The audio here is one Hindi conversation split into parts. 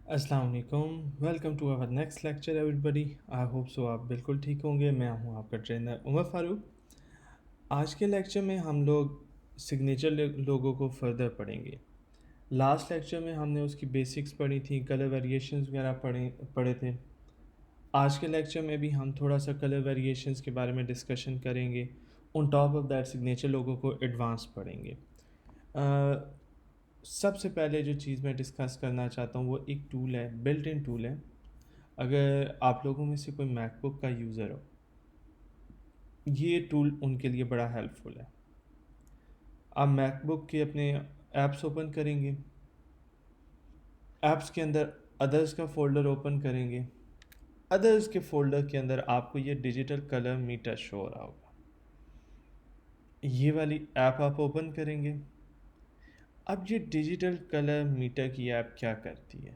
अस्सलाम वालेकुम। Welcome to our next lecture everybody. I hope so आप बिल्कुल ठीक होंगे। मैं हूं आपका ट्रेनर उमर फारूक। आज के लेक्चर में हम लोग सिग्नेचर लोगों को फर्दर पढ़ेंगे। लास्ट लेक्चर में हमने उसकी बेसिक्स पढ़ी थी, कलर वेरिएशंस वगैरह पढ़े थे। आज के लेक्चर में भी हम थोड़ा सा कलर वेरिएशंस के बारे में डिस्कशन करेंगे। On top of that signature लोगों को एडवांस पढ़ेंगे। सबसे पहले जो चीज़ मैं डिस्कस करना चाहता हूँ वो एक टूल है, बिल्ट इन टूल है। अगर आप लोगों में से कोई मैकबुक का यूज़र हो, ये टूल उनके लिए बड़ा हेल्पफुल है। आप मैकबुक के अपने ऐप्स ओपन करेंगे, ऐप्स के अंदर अदर्स का फ़ोल्डर ओपन करेंगे। अदर्स के फ़ोल्डर के अंदर आपको ये डिजिटल कलर मीटर शो हो रहा होगा। ये वाली ऐप आप ओपन करेंगे। अब ये डिजिटल कलर मीटर की ऐप क्या करती है,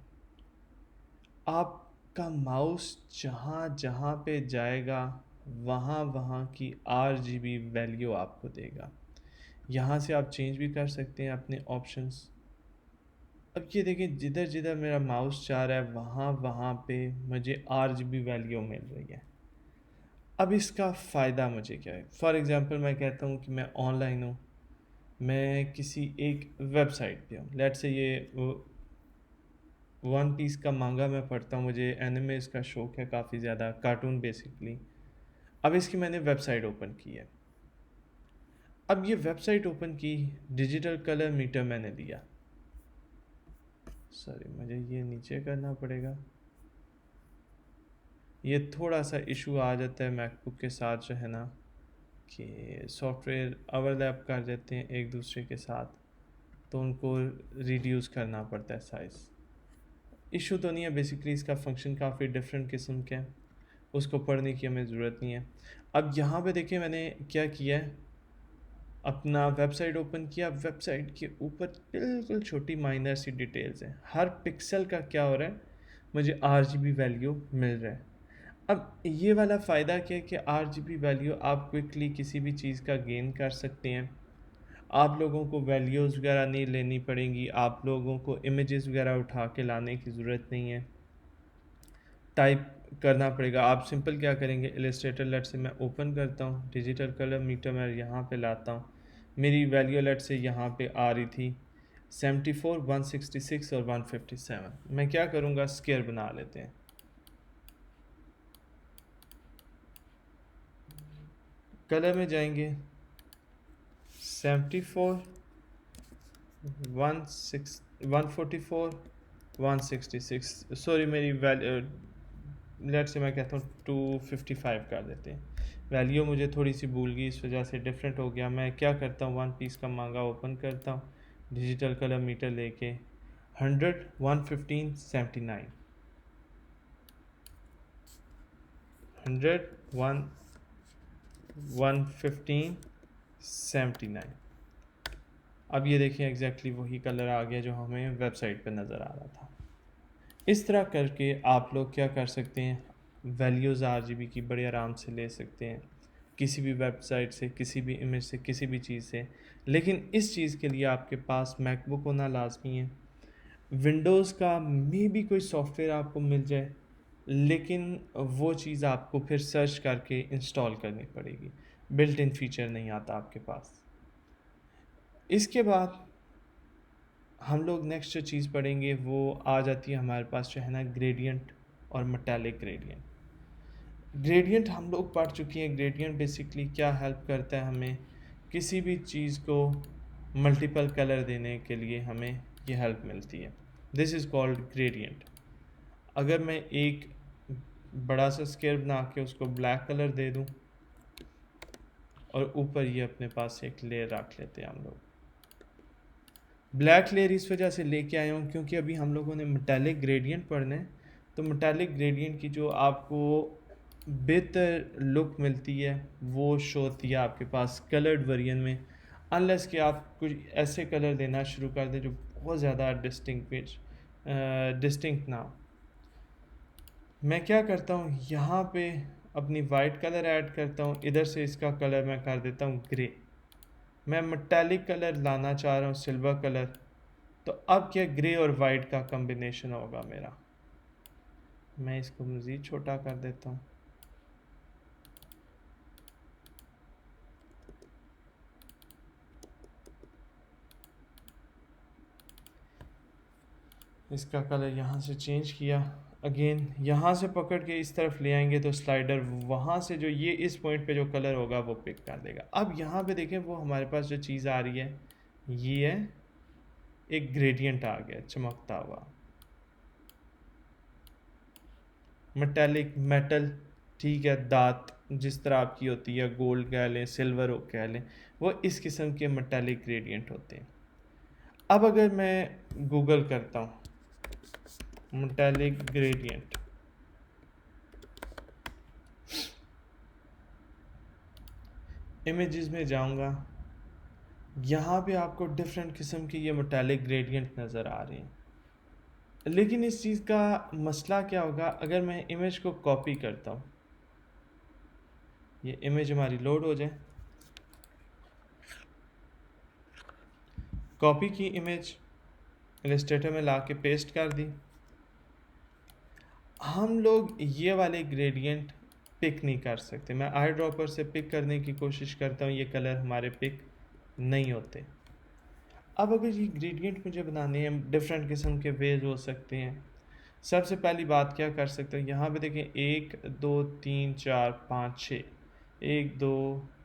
आपका माउस जहाँ जहाँ पे जाएगा वहाँ वहाँ की RGB वैल्यू आपको देगा। यहाँ से आप चेंज भी कर सकते हैं अपने ऑप्शंस। अब ये देखें, जिधर जिधर मेरा माउस जा रहा है वहाँ वहाँ पे मुझे RGB वैल्यू मिल रही है। अब इसका फ़ायदा मुझे क्या है? फॉर एग्ज़ाम्पल मैं कहता हूँ कि मैं ऑनलाइन हूँ, मैं किसी एक वेबसाइट पे हूँ। लेट्स से ये वन पीस का मांगा मैं पढ़ता हूँ, मुझे एनिमेस का शौक है काफ़ी ज़्यादा, कार्टून बेसिकली। अब इसकी मैंने वेबसाइट ओपन की है। अब ये वेबसाइट ओपन की, डिजिटल कलर मीटर मैंने लिया। सॉरी, मुझे ये नीचे करना पड़ेगा। ये थोड़ा सा इशू आ जाता है मैकबुक के साथ, जो है ना कि सॉफ्टवेयर ओवरलैप कर देते हैं एक दूसरे के साथ, तो उनको रिड्यूस करना पड़ता है साइज़। इशू तो नहीं है, बेसिकली इसका फंक्शन काफ़ी डिफरेंट किस्म का है, उसको पढ़ने की हमें ज़रूरत नहीं है। अब यहाँ पे देखिए मैंने क्या किया है, अपना वेबसाइट ओपन किया। वेबसाइट के ऊपर बिल्कुल छोटी माइनर सी डिटेल्स हैं, हर पिक्सल का क्या हो रहा है, मुझे RGB वैल्यू मिल रहा है। अब ये वाला फ़ायदा क्या है कि RGB वैल्यू आप क्विकली किसी भी चीज़ का गेन कर सकते हैं। आप लोगों को वैल्यूज़ वगैरह नहीं लेनी पड़ेंगी, आप लोगों को इमेजेस वगैरह उठा के लाने की ज़रूरत नहीं है, टाइप करना पड़ेगा। आप सिंपल क्या करेंगे, इलस्ट्रेटर लेट से मैं ओपन करता हूँ, डिजिटल कलर मीटर मैं यहाँ पे लाता हूँ। मेरी वैल्यू लेट से यहाँ पे आ रही थी 74, 166 और 157। मैं क्या करूँगा, स्केयर बना लेते हैं। कलर में जाएंगे, 74, 144, 166। सॉरी, मेरी वैल्यू लेट से मैं कहता हूँ 255 कर देते हैं। वैल्यू मुझे थोड़ी सी भूल गई, इस वजह से डिफरेंट हो गया। मैं क्या करता हूँ, वन पीस का मांगा ओपन करता हूँ, डिजिटल कलर मीटर लेके 100, 115, 79, 100, 115, 79। अब ये देखिए एग्जैक्टली वही कलर आ गया जो हमें वेबसाइट पर नज़र आ रहा था। इस तरह करके आप लोग क्या कर सकते हैं, वैल्यूज़ RGB की बड़े आराम से ले सकते हैं, किसी भी वेबसाइट से, किसी भी इमेज से, किसी भी चीज़ से। लेकिन इस चीज़ के लिए आपके पास मैकबुक होना लाजमी है। विंडोज़ का मे भी कोई सॉफ्टवेयर आपको मिल जाए, लेकिन वो चीज़ आपको फिर सर्च करके इंस्टॉल करनी पड़ेगी, बिल्ट इन फीचर नहीं आता आपके पास। इसके बाद हम लोग नेक्स्ट जो चीज़ पढ़ेंगे वो आ जाती है हमारे पास, जो है ना, ग्रेडियंट और मेटालिक ग्रेडियंट। ग्रेडियंट हम लोग पढ़ चुके हैं। ग्रेडियंट बेसिकली क्या हेल्प करता है, हमें किसी भी चीज़ को मल्टीपल कलर देने के लिए हमें ये हेल्प मिलती है। This is called gradient. अगर मैं एक बड़ा सा स्केयर बना के उसको ब्लैक कलर दे दूं और ऊपर ये अपने पास एक लेयर रख लेते हैं हम लोग। ब्लैक लेयर इस वजह से लेके आया हूँ क्योंकि अभी हम लोगों ने मेटालिक ग्रेडियंट पढ़ना है, तो मेटालिक ग्रेडियंट की जो आपको बेहतर लुक मिलती है वो शो होती है आपके पास कलर्ड वेरिएंट में, अनलेस कि आप कुछ ऐसे कलर देना शुरू कर दें जो बहुत ज़्यादा डिस्टिंक्ट ना हो। मैं क्या करता हूँ, यहाँ पे अपनी वाइट कलर ऐड करता हूँ, इधर से इसका कलर मैं कर देता हूँ ग्रे। मैं मेटालिक कलर लाना चाह रहा हूँ, सिल्वर कलर, तो अब क्या ग्रे और वाइट का कम्बिनेशन होगा मेरा। मैं इसको मज़ीद छोटा कर देता हूँ। इसका कलर यहाँ से चेंज किया, अगेन यहाँ से पकड़ के इस तरफ ले आएंगे तो स्लाइडर वहाँ से जो ये इस पॉइंट पे जो कलर होगा वो पिक कर देगा। अब यहाँ पे देखें वो हमारे पास जो चीज़ आ रही है ये है, एक ग्रेडियंट आ गया चमकता हुआ, मेटेलिक मेटल, ठीक है, दात जिस तरह आपकी होती है, गोल्ड कह लें, सिल्वर कह लें, वो इस किस्म के मेटेलिक ग्रेडियंट होते हैं। अब अगर मैं गूगल करता हूँ मेटेलिक ग्रेडियंट, इमेजेस में जाऊंगा, यहाँ पे आपको डिफरेंट किस्म के ये मेटेलिक ग्रेडियंट नज़र आ रहे हैं। लेकिन इस चीज़ का मसला क्या होगा अगर मैं इमेज को कॉपी करता हूँ, ये इमेज हमारी लोड हो जाए, कॉपी की इमेज इलस्ट्रेटर में ला के पेस्ट कर दी, हम लोग ये वाले ग्रेडियंट पिक नहीं कर सकते। मैं आई ड्रॉपर से पिक करने की कोशिश करता हूँ, ये कलर हमारे पिक नहीं होते। अब अगर ये ग्रेडियंट मुझे बनाने हैं, डिफरेंट किस्म के वेज हो सकते हैं। सबसे पहली बात क्या कर सकते हैं, यहाँ पे देखें 1 2 3 4 5 6, 1 2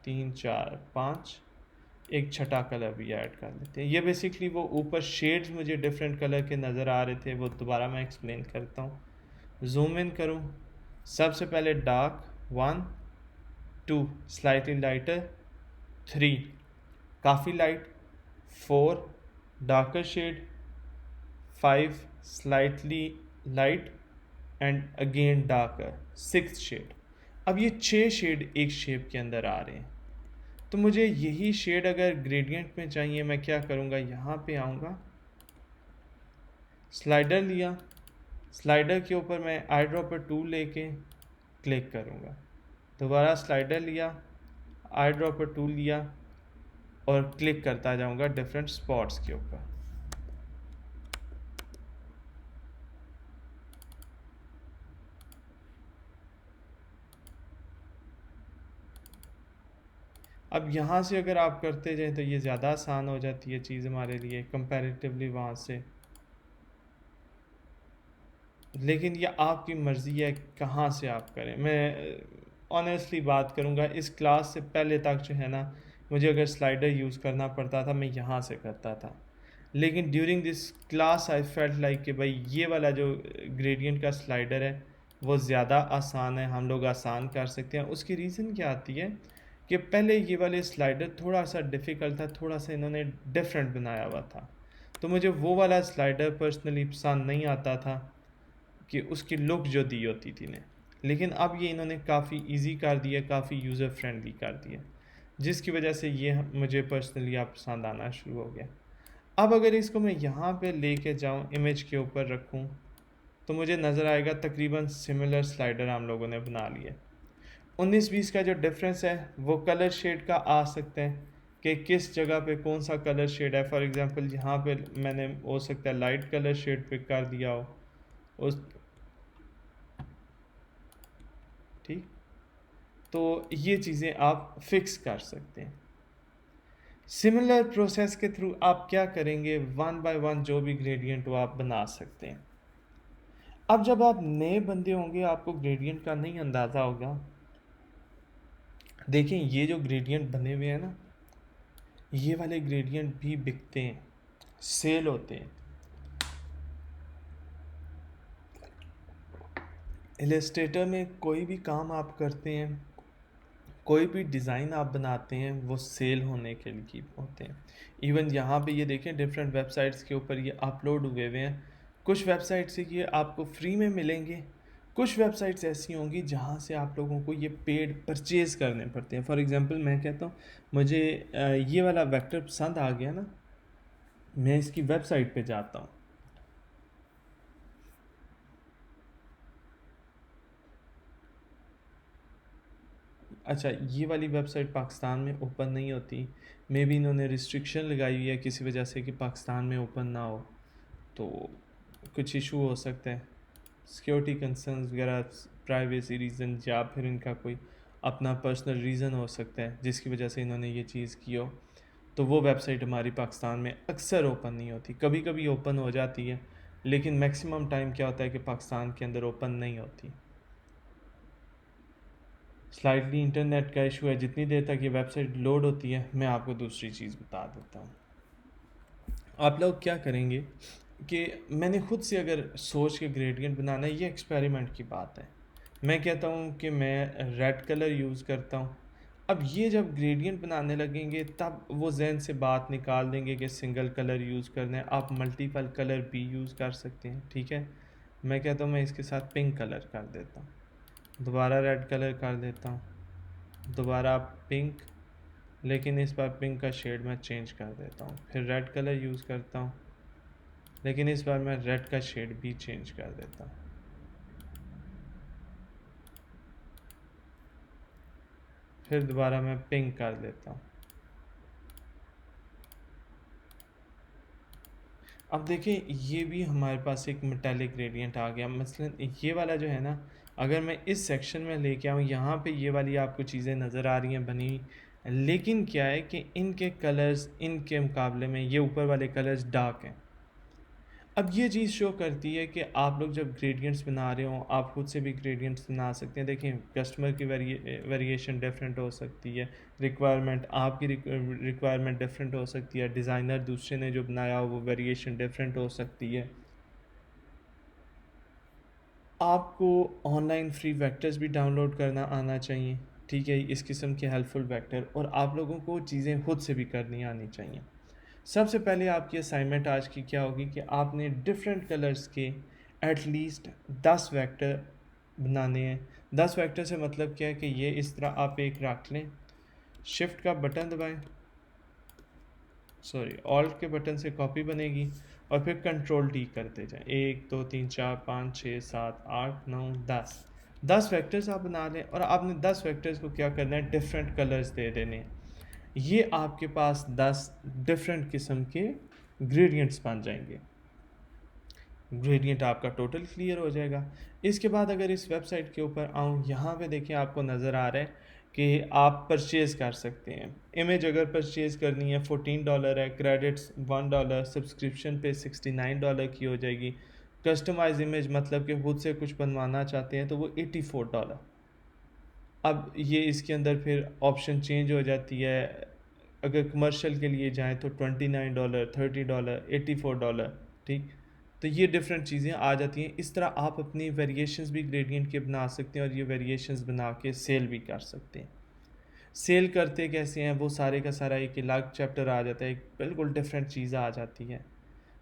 3 4 5, एक छठा कलर भी ऐड कर देते हैं। ये बेसिकली वो ऊपर शेड्स मुझे डिफरेंट कलर के नज़र आ रहे थे, वो दोबारा मैं एक्सप्लेन करता हूँ। जूम इन करूँ, सबसे पहले डार्क 1 2 स्लाइटली लाइटर, 3 काफ़ी light, 4 darker shade, 5 slightly light and again darker, 6 shade. अब ये 6 शेड एक शेप के अंदर आ रहे हैं, तो मुझे यही शेड अगर ग्रेडियंट में चाहिए, मैं क्या करूँगा, यहाँ पे आऊँगा, स्लाइडर लिया, स्लाइडर के ऊपर मैं आई ड्रॉपर टूल लेके क्लिक करूँगा, दोबारा स्लाइडर लिया, आई ड्रॉपर टूल लिया और क्लिक करता जाऊँगा डिफरेंट स्पॉट्स के ऊपर। अब यहाँ से अगर आप करते जाएं तो ये ज़्यादा आसान हो जाती है चीज़ हमारे लिए कंपैरेटिवली वहाँ से, लेकिन ये आपकी मर्ज़ी है कहाँ से आप करें। मैं ऑनेस्टली बात करूँगा, इस क्लास से पहले तक जो है ना, मुझे अगर स्लाइडर यूज़ करना पड़ता था मैं यहाँ से करता था, लेकिन during this class I felt like कि भाई ये वाला जो ग्रेडियंट का स्लाइडर है वो ज़्यादा आसान है, हम लोग आसान कर सकते हैं। उसकी रीज़न क्या आती है कि पहले ये वाले स्लाइडर थोड़ा सा डिफ़िकल्ट था, थोड़ा सा इन्होंने डिफरेंट बनाया हुआ था, तो मुझे वो वाला स्लाइडर पर्सनली पसंद नहीं आता था कि उसकी लुक जो दी होती थी ने। लेकिन अब ये इन्होंने काफ़ी इजी कर दिया, काफ़ी यूज़र फ्रेंडली कर दिया, जिसकी वजह से ये मुझे पर्सनली आप पसंद आना शुरू हो गया। अब अगर इसको मैं यहाँ पे लेके जाऊँ, इमेज के ऊपर रखूँ, तो मुझे नज़र आएगा तकरीबन सिमिलर स्लाइडर हम लोगों ने बना लिए। 19-20 का जो डिफरेंस है वो कलर शेड का आ सकते हैं कि किस जगह पे कौन सा कलर शेड है। फॉर एग्जांपल यहाँ पे मैंने हो सकता है लाइट कलर शेड पिक कर दिया हो उस, ठीक, तो ये चीज़ें आप फिक्स कर सकते हैं। सिमिलर प्रोसेस के थ्रू आप क्या करेंगे, वन बाय वन जो भी ग्रेडियंट हो आप बना सकते हैं। अब जब आप नए बंदे होंगे आपको ग्रेडियंट का नहीं अंदाज़ा होगा, देखें ये जो ग्रेडियंट बने हुए हैं ना, ये वाले ग्रेडियंट भी बिकते हैं, सेल होते हैं। इलस्ट्रेटर में कोई भी काम आप करते हैं, कोई भी डिज़ाइन आप बनाते हैं, वो सेल होने के लिए होते हैं। इवन यहाँ पे ये देखें डिफरेंट वेबसाइट्स के ऊपर ये अपलोड हुए हुए हैं। कुछ वेबसाइट से ये आपको फ्री में मिलेंगे, कुछ वेबसाइट्स ऐसी होंगी जहाँ से आप लोगों को ये पेड परचेज़ करने पड़ते हैं। फॉर एग्ज़ाम्पल मैं कहता हूँ मुझे ये वाला वेक्टर पसंद आ गया ना, मैं इसकी वेबसाइट पे जाता हूँ, अच्छा, ये वाली वेबसाइट पाकिस्तान में ओपन नहीं होती, मे बी इन्होंने रिस्ट्रिक्शन लगाई हुई है किसी वजह से कि पाकिस्तान में ओपन ना हो, तो कुछ इशू हो सकता है, सिक्योरिटी कंसर्न्स वगैरह, प्राइवेसी रीज़न, या फिर इनका कोई अपना पर्सनल रीज़न हो सकता है जिसकी वजह से इन्होंने ये चीज़ की हो। तो वो वेबसाइट हमारी पाकिस्तान में अक्सर ओपन नहीं होती, कभी कभी ओपन हो जाती है, लेकिन मैक्सिमम टाइम क्या होता है कि पाकिस्तान के अंदर ओपन नहीं होती। स्लाइटली इंटरनेट का इशू है, जितनी देर तक ये वेबसाइट लोड होती है मैं आपको दूसरी चीज़ बता देता हूँ। आप लोग क्या करेंगे कि मैंने खुद से अगर सोच के ग्रेडियंट बनाना है, ये एक्सपेरिमेंट की बात है, मैं कहता हूँ कि मैं रेड कलर यूज़ करता हूँ। अब ये जब ग्रेडियंट बनाने लगेंगे तब वो जहन से बात निकाल देंगे कि सिंगल कलर यूज़ करना है, आप मल्टीपल कलर भी यूज़ कर सकते हैं, ठीक है। मैं कहता हूँ मैं इसके साथ पिंक कलर कर देता हूँ, दोबारा रेड कलर कर देता हूँ, दोबारा पिंक, लेकिन इस बार पिंक का शेड मैं चेंज कर देता हूँ, फिर रेड कलर यूज़ करता हूँ, लेकिन इस बार मैं रेड का शेड भी चेंज कर देता हूँ, फिर दोबारा मैं पिंक कर देता हूँ। अब देखें, ये भी हमारे पास एक मेटालिक ग्रेडियंट आ गया। मसलन ये वाला जो है ना, अगर मैं इस सेक्शन में लेके आऊँ, यहाँ पे ये वाली आपको चीज़ें नज़र आ रही हैं बनी हुई, लेकिन क्या है कि इनके कलर्स इनके मुकाबले में ये ऊपर वाले कलर्स डार्क हैं। अब ये चीज़ शो करती है कि आप लोग जब ग्रेडियंट्स बना रहे हो, आप खुद से भी ग्रेडियंट्स बना सकते हैं। देखें, कस्टमर की वेरिएशन डिफरेंट हो सकती है, रिक्वायरमेंट आपकी रिक्वायरमेंट डिफरेंट हो सकती है, डिज़ाइनर दूसरे ने जो बनाया हो वो वेरिएशन डिफरेंट हो सकती है। आपको ऑनलाइन फ्री वेक्टर्स भी डाउनलोड करना आना चाहिए, ठीक है, इस किस्म के हेल्पफुल वेक्टर, और आप लोगों को चीज़ें खुद से भी करनी आनी चाहिए। सबसे पहले आपकी असाइनमेंट आज की क्या होगी कि आपने डिफरेंट कलर्स के एटलीस्ट 10 वेक्टर बनाने हैं। 10 वेक्टर से मतलब क्या है कि ये इस तरह आप एक रख लें, शिफ्ट का बटन दबाएं, सॉरी ऑल्ट के बटन से कॉपी बनेगी, और फिर कंट्रोल डी करते जाएं, 1 2 3 4 5 6 7 8 9 10। 10 वेक्टर्स आप बना लें, और आपने 10 वेक्टर्स को क्या करना है, डिफरेंट कलर्स दे देने हैं। ये आपके पास 10 डिफरेंट किस्म के ग्रेडियंट्स बन जाएंगे। ग्रेडियंट आपका टोटल क्लियर हो जाएगा। इसके बाद अगर इस वेबसाइट के ऊपर आऊँ, यहाँ पे देखिए आपको नज़र आ रहा है कि आप परचेज़ कर सकते हैं। इमेज अगर परचेज़ करनी है $14 है, क्रेडिट्स $1, सब्सक्रिप्शन पे $69 की हो जाएगी। कस्टमाइज इमेज मतलब कि खुद से कुछ बनवाना चाहते हैं तो वो $84। अब ये इसके अंदर फिर ऑप्शन चेंज हो जाती है, अगर कमर्शियल के लिए जाएं तो $29, $30, $84, ठीक। तो ये डिफरेंट चीज़ें आ जाती हैं। इस तरह आप अपनी वेरिएशंस भी ग्रेडियंट के बना सकते हैं, और ये वेरिएशंस बना के सेल भी कर सकते हैं। सेल करते कैसे हैं वो सारे का सारा एक अलग चैप्टर आ जाता है, एक बिल्कुल डिफरेंट चीज़ आ जाती है।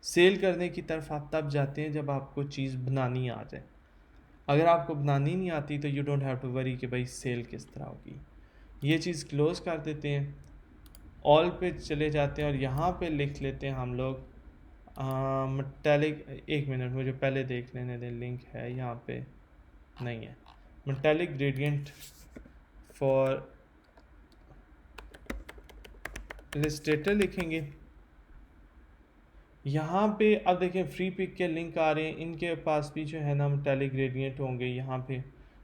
सेल करने की तरफ आप तब जाते हैं जब आपको चीज़ बनानी आ जाए। अगर आपको बनानी नहीं आती तो you don't have to worry कि भाई सेल किस तरह होगी। ये चीज़ क्लोज़ कर देते हैं, ऑल पे चले जाते हैं, और यहाँ पे लिख लेते हैं हम लोग मेटालिक। एक मिनट, मुझे पहले देख लेने दें, लिंक है यहाँ पे, नहीं है। मेटालिक ग्रेडियंट फॉर इलस्ट्रेटर लिखेंगे यहाँ पे। अब देखें, फ्री पिक के लिंक आ रहे हैं, इनके पास भी जो है ना मेटालिक ग्रेडियंट होंगे। यहाँ पे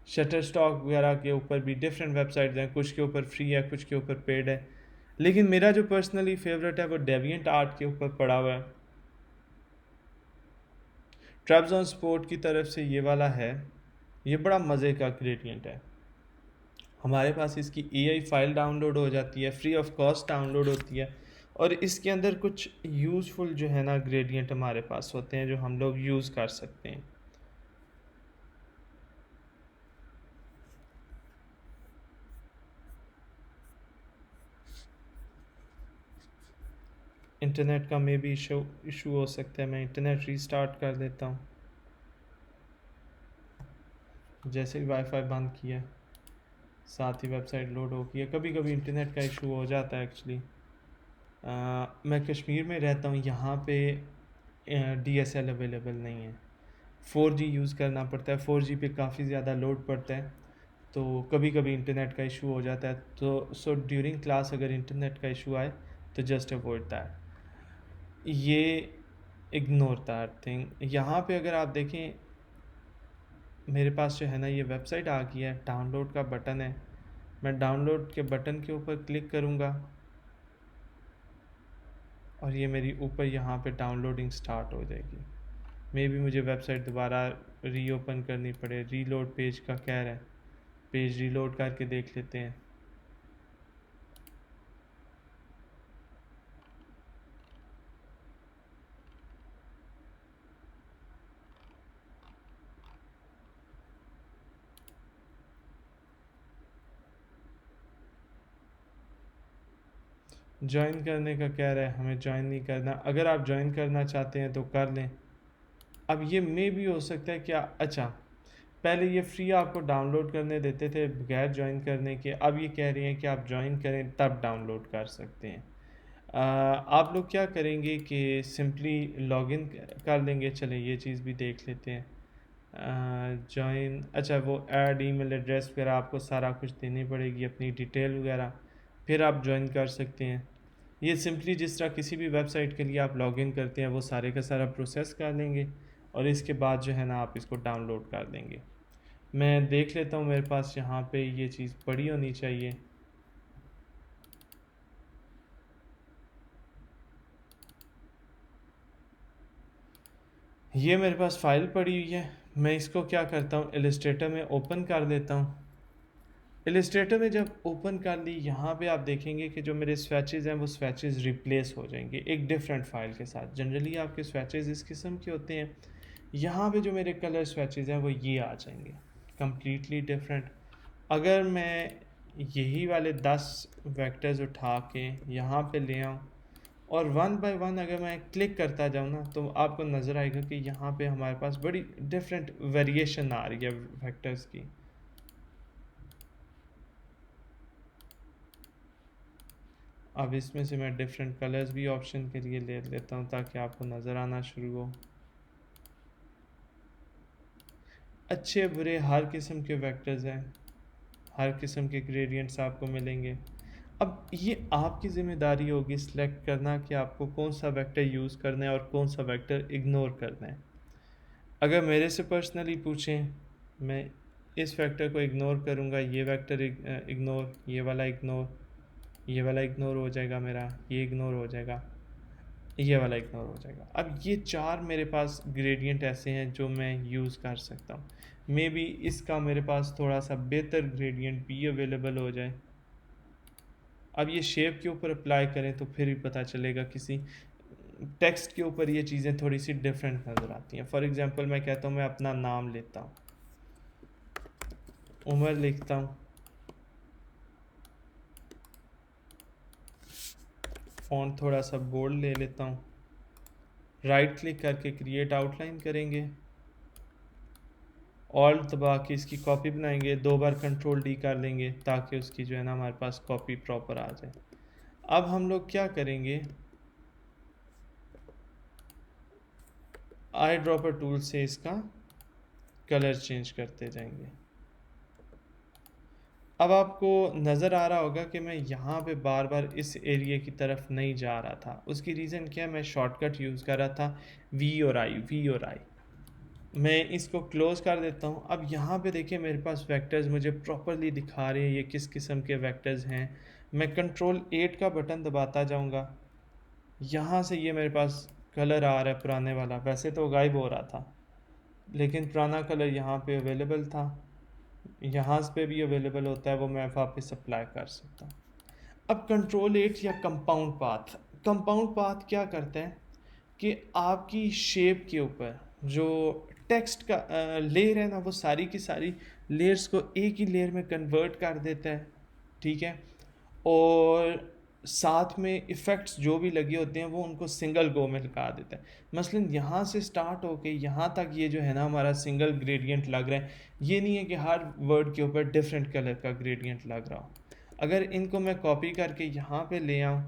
शटर स्टॉक वगैरह के ऊपर भी डिफरेंट वेबसाइट्स हैं, कुछ के ऊपर फ्री है, कुछ के ऊपर पेड है, लेकिन मेरा जो पर्सनली फेवरेट है वो डेविएंट आर्ट के ऊपर पड़ा हुआ है। ट्रैब्ज़ॉन स्पोर्ट की तरफ से ये वाला है, ये बड़ा मज़े का ग्रेडियंट है। हमारे पास इसकी एआई फाइल डाउनलोड हो जाती है, फ्री ऑफ कॉस्ट डाउनलोड होती है, और इसके अंदर कुछ यूज़फुल जो है ना ग्रेडियंट हमारे पास होते हैं जो हम लोग यूज़ कर सकते हैं। इंटरनेट का मे भी इशू हो सकता है, मैं इंटरनेट रीस्टार्ट कर देता हूँ। जैसे ही वाईफाई बंद किया साथ ही वेबसाइट लोड हो गई है। कभी कभी इंटरनेट का इशू हो जाता है एक्चुअली। मैं कश्मीर में रहता हूँ, यहाँ पे DSL अवेलेबल नहीं है, 4G यूज़ करना पड़ता है। 4G पे काफ़ी ज़्यादा लोड पड़ता है, तो कभी कभी इंटरनेट का इशू हो जाता है, तो सो ड्यूरिंग क्लास अगर इंटरनेट का इशू आए तो जस्ट अवॉइड दैट, ये इग्नोर दैट थिंग। यहाँ पे अगर आप देखें मेरे पास जो है ना ये वेबसाइट आ गई है, डाउनलोड का बटन है, मैं डाउनलोड के बटन के ऊपर क्लिक करूँगा और ये मेरी ऊपर यहाँ पे डाउनलोडिंग स्टार्ट हो जाएगी। मे बी मुझे वेबसाइट दोबारा रीओपन करनी पड़े, रीलोड पेज का कह रहा है, पेज रीलोड करके देख लेते हैं। ज्वाइन करने का कह रहा है, हमें ज्वाइन नहीं करना। अगर आप ज्वाइन करना चाहते हैं तो कर लें। अब ये मे भी हो सकता है क्या, अच्छा पहले ये फ्री आपको डाउनलोड करने देते थे बगैर ज्वाइन करने के, अब ये कह रही हैं कि आप ज्वाइन करें तब डाउनलोड कर सकते हैं। आप लोग क्या करेंगे कि सिंपली लॉगिन कर लेंगे। चलें ये चीज़ भी देख लेते हैं। ज्वाइन, अच्छा वो ऐड ईमेल एड्रेस वगैरह आपको सारा कुछ देनी पड़ेगी, अपनी डिटेल वगैरह, फिर आप ज्वाइन कर सकते हैं। ये सिंपली जिस तरह किसी भी वेबसाइट के लिए आप लॉगिन करते हैं वो सारे का सारा प्रोसेस कर लेंगे और इसके बाद जो है ना आप इसको डाउनलोड कर देंगे। मैं देख लेता हूँ मेरे पास यहाँ पे ये चीज़ पड़ी होनी चाहिए। ये मेरे पास फ़ाइल पड़ी हुई है, मैं इसको क्या करता हूँ इलस्ट्रेटर में ओपन कर देता हूँ। इलस्ट्रेटर में जब ओपन कर ली, यहाँ पे आप देखेंगे कि जो मेरे स्वैचेज़ हैं वो स्वैचेज़ रिप्लेस हो जाएंगे एक डिफरेंट फ़ाइल के साथ। जनरली आपके स्वैचेज़ इस किस्म के होते हैं। यहाँ पे जो मेरे कलर स्वैचेज़ हैं वो ये आ जाएंगे कम्प्लीटली डिफरेंट। अगर मैं यही वाले 10 वेक्टर्स उठा के यहाँ पे ले आऊँ और वन बाय वन अगर मैं क्लिक करता जाऊँ ना, तो आपको नज़र आएगा कि यहाँ पे हमारे पास बड़ी डिफरेंट वेरिएशन आ रही है वेक्टर्स की। अब इसमें से मैं डिफरेंट कलर्स भी ऑप्शन के लिए ले लेता हूँ ताकि आपको नज़र आना शुरू हो। अच्छे बुरे हर किस्म के वेक्टर्स हैं, हर किस्म के ग्रेडियंट्स आपको मिलेंगे। अब ये आपकी ज़िम्मेदारी होगी सिलेक्ट करना कि आपको कौन सा वेक्टर यूज़ करना है और कौन सा वेक्टर इग्नोर करना है। अगर मेरे से पर्सनली पूछें, मैं इस वेक्टर को इग्नोर करूँगा, ये वेक्टर इग्नोर, ये वाला इग्नोर, ये वाला इग्नोर हो जाएगा मेरा, ये इग्नोर हो जाएगा, ये वाला इग्नोर हो जाएगा। अब ये 4 मेरे पास ग्रेडियंट ऐसे हैं जो मैं यूज़ कर सकता हूँ। मे बी इसका मेरे पास थोड़ा सा बेहतर ग्रेडियंट भी अवेलेबल हो जाए। अब ये शेप के ऊपर अप्लाई करें तो फिर भी पता चलेगा, किसी टेक्स्ट के ऊपर ये चीज़ें थोड़ी सी डिफरेंट नज़र आती हैं। फॉर एग्ज़ाम्पल मैं कहता हूँ मैं अपना नाम लेता हूँ, उमर लिखता हूँ, फ़ॉन्ट थोड़ा सा बोल्ड ले लेता हूँ, राइट क्लिक करके क्रिएट आउटलाइन करेंगे, ऑल्ट दबा के इसकी कॉपी बनाएंगे, 2 बार कंट्रोल डी कर लेंगे ताकि उसकी जो है ना हमारे पास कॉपी प्रॉपर आ जाए। अब हम लोग क्या करेंगे, आई ड्रॉपर टूल से इसका कलर चेंज करते जाएंगे। अब आपको नज़र आ रहा होगा कि मैं यहाँ पे बार बार इस एरिया की तरफ नहीं जा रहा था। उसकी रीज़न क्या है, मैं शॉर्टकट यूज़ कर रहा था वी और आई। मैं इसको क्लोज़ कर देता हूँ। अब यहाँ पे देखिए मेरे पास वेक्टर्स मुझे प्रॉपरली दिखा रहे हैं ये किस किस्म के वेक्टर्स हैं। मैं कंट्रोल 8 का बटन दबाता जाऊँगा, यहाँ से ये मेरे पास कलर आ रहा है पुराने वाला, वैसे तो गायब हो रहा था लेकिन पुराना कलर यहाँ पे अवेलेबल था, यहाँ पे भी अवेलेबल होता है, वो मैं वापस अप्लाई कर सकता हूँ। अब कंट्रोल 8 या कंपाउंड पाथ क्या करता है कि आपकी शेप के ऊपर जो टेक्स्ट का लेयर है ना, वो सारी की सारी लेयर्स को एक ही लेयर में कन्वर्ट कर देता है, ठीक है। और साथ में इफ़ेक्ट्स जो भी लगे होते हैं वो उनको सिंगल गो में लगा देता है। मसलन यहाँ से स्टार्ट होके यहाँ तक ये जो है ना हमारा सिंगल ग्रेडियंट लग रहा है। ये नहीं है कि हर वर्ड के ऊपर डिफरेंट कलर का ग्रेडियंट लग रहा हो। अगर इनको मैं कॉपी करके यहाँ पे ले आऊँ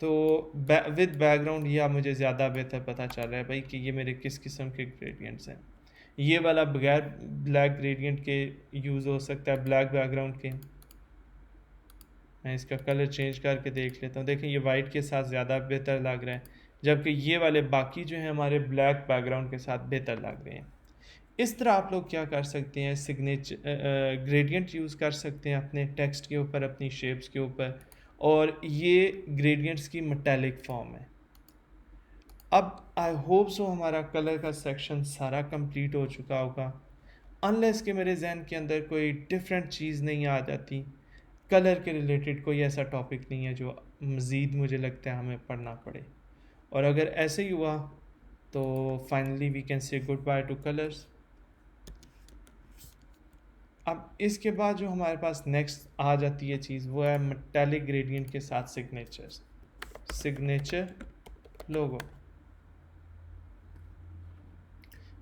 तो विद बैकग्राउंड, या मुझे ज़्यादा बेहतर पता चल रहा है भाई कि ये मेरे किस किस्म के ग्रेडियंट्स हैं। ये वाला बगैर ब्लैक ग्रेडियंट के यूज़ हो सकता है, ब्लैक बैकग्राउंड के। मैं इसका कलर चेंज करके देख लेता हूँ। देखें ये वाइट के साथ ज़्यादा बेहतर लग रहा है, जबकि ये वाले बाकी जो हैं हमारे ब्लैक बैकग्राउंड के साथ बेहतर लग रहे हैं। इस तरह आप लोग क्या कर सकते हैं, सिग्नेचर ग्रेडियंट यूज़ कर सकते हैं अपने टेक्स्ट के ऊपर, अपनी शेप्स के ऊपर, और ये ग्रेडियंट्स की मेटालिक फॉर्म है। अब आई होप सो हमारा कलर का सेक्शन सारा कंप्लीट हो चुका होगा, अनलेस कि मेरे जहन के अंदर कोई डिफरेंट चीज़ नहीं आ जाती। कलर के रिलेटेड कोई ऐसा टॉपिक नहीं है जो मज़ीद मुझे लगता है हमें पढ़ना पड़े, और अगर ऐसे ही हुआ तो finally we can say goodbye to colours. अब इसके बाद जो हमारे पास नेक्स्ट आ जाती है चीज़, वो है मेटालिक ग्रेडियंट के साथ सिग्नेचर्स, सिग्नेचर लोगो।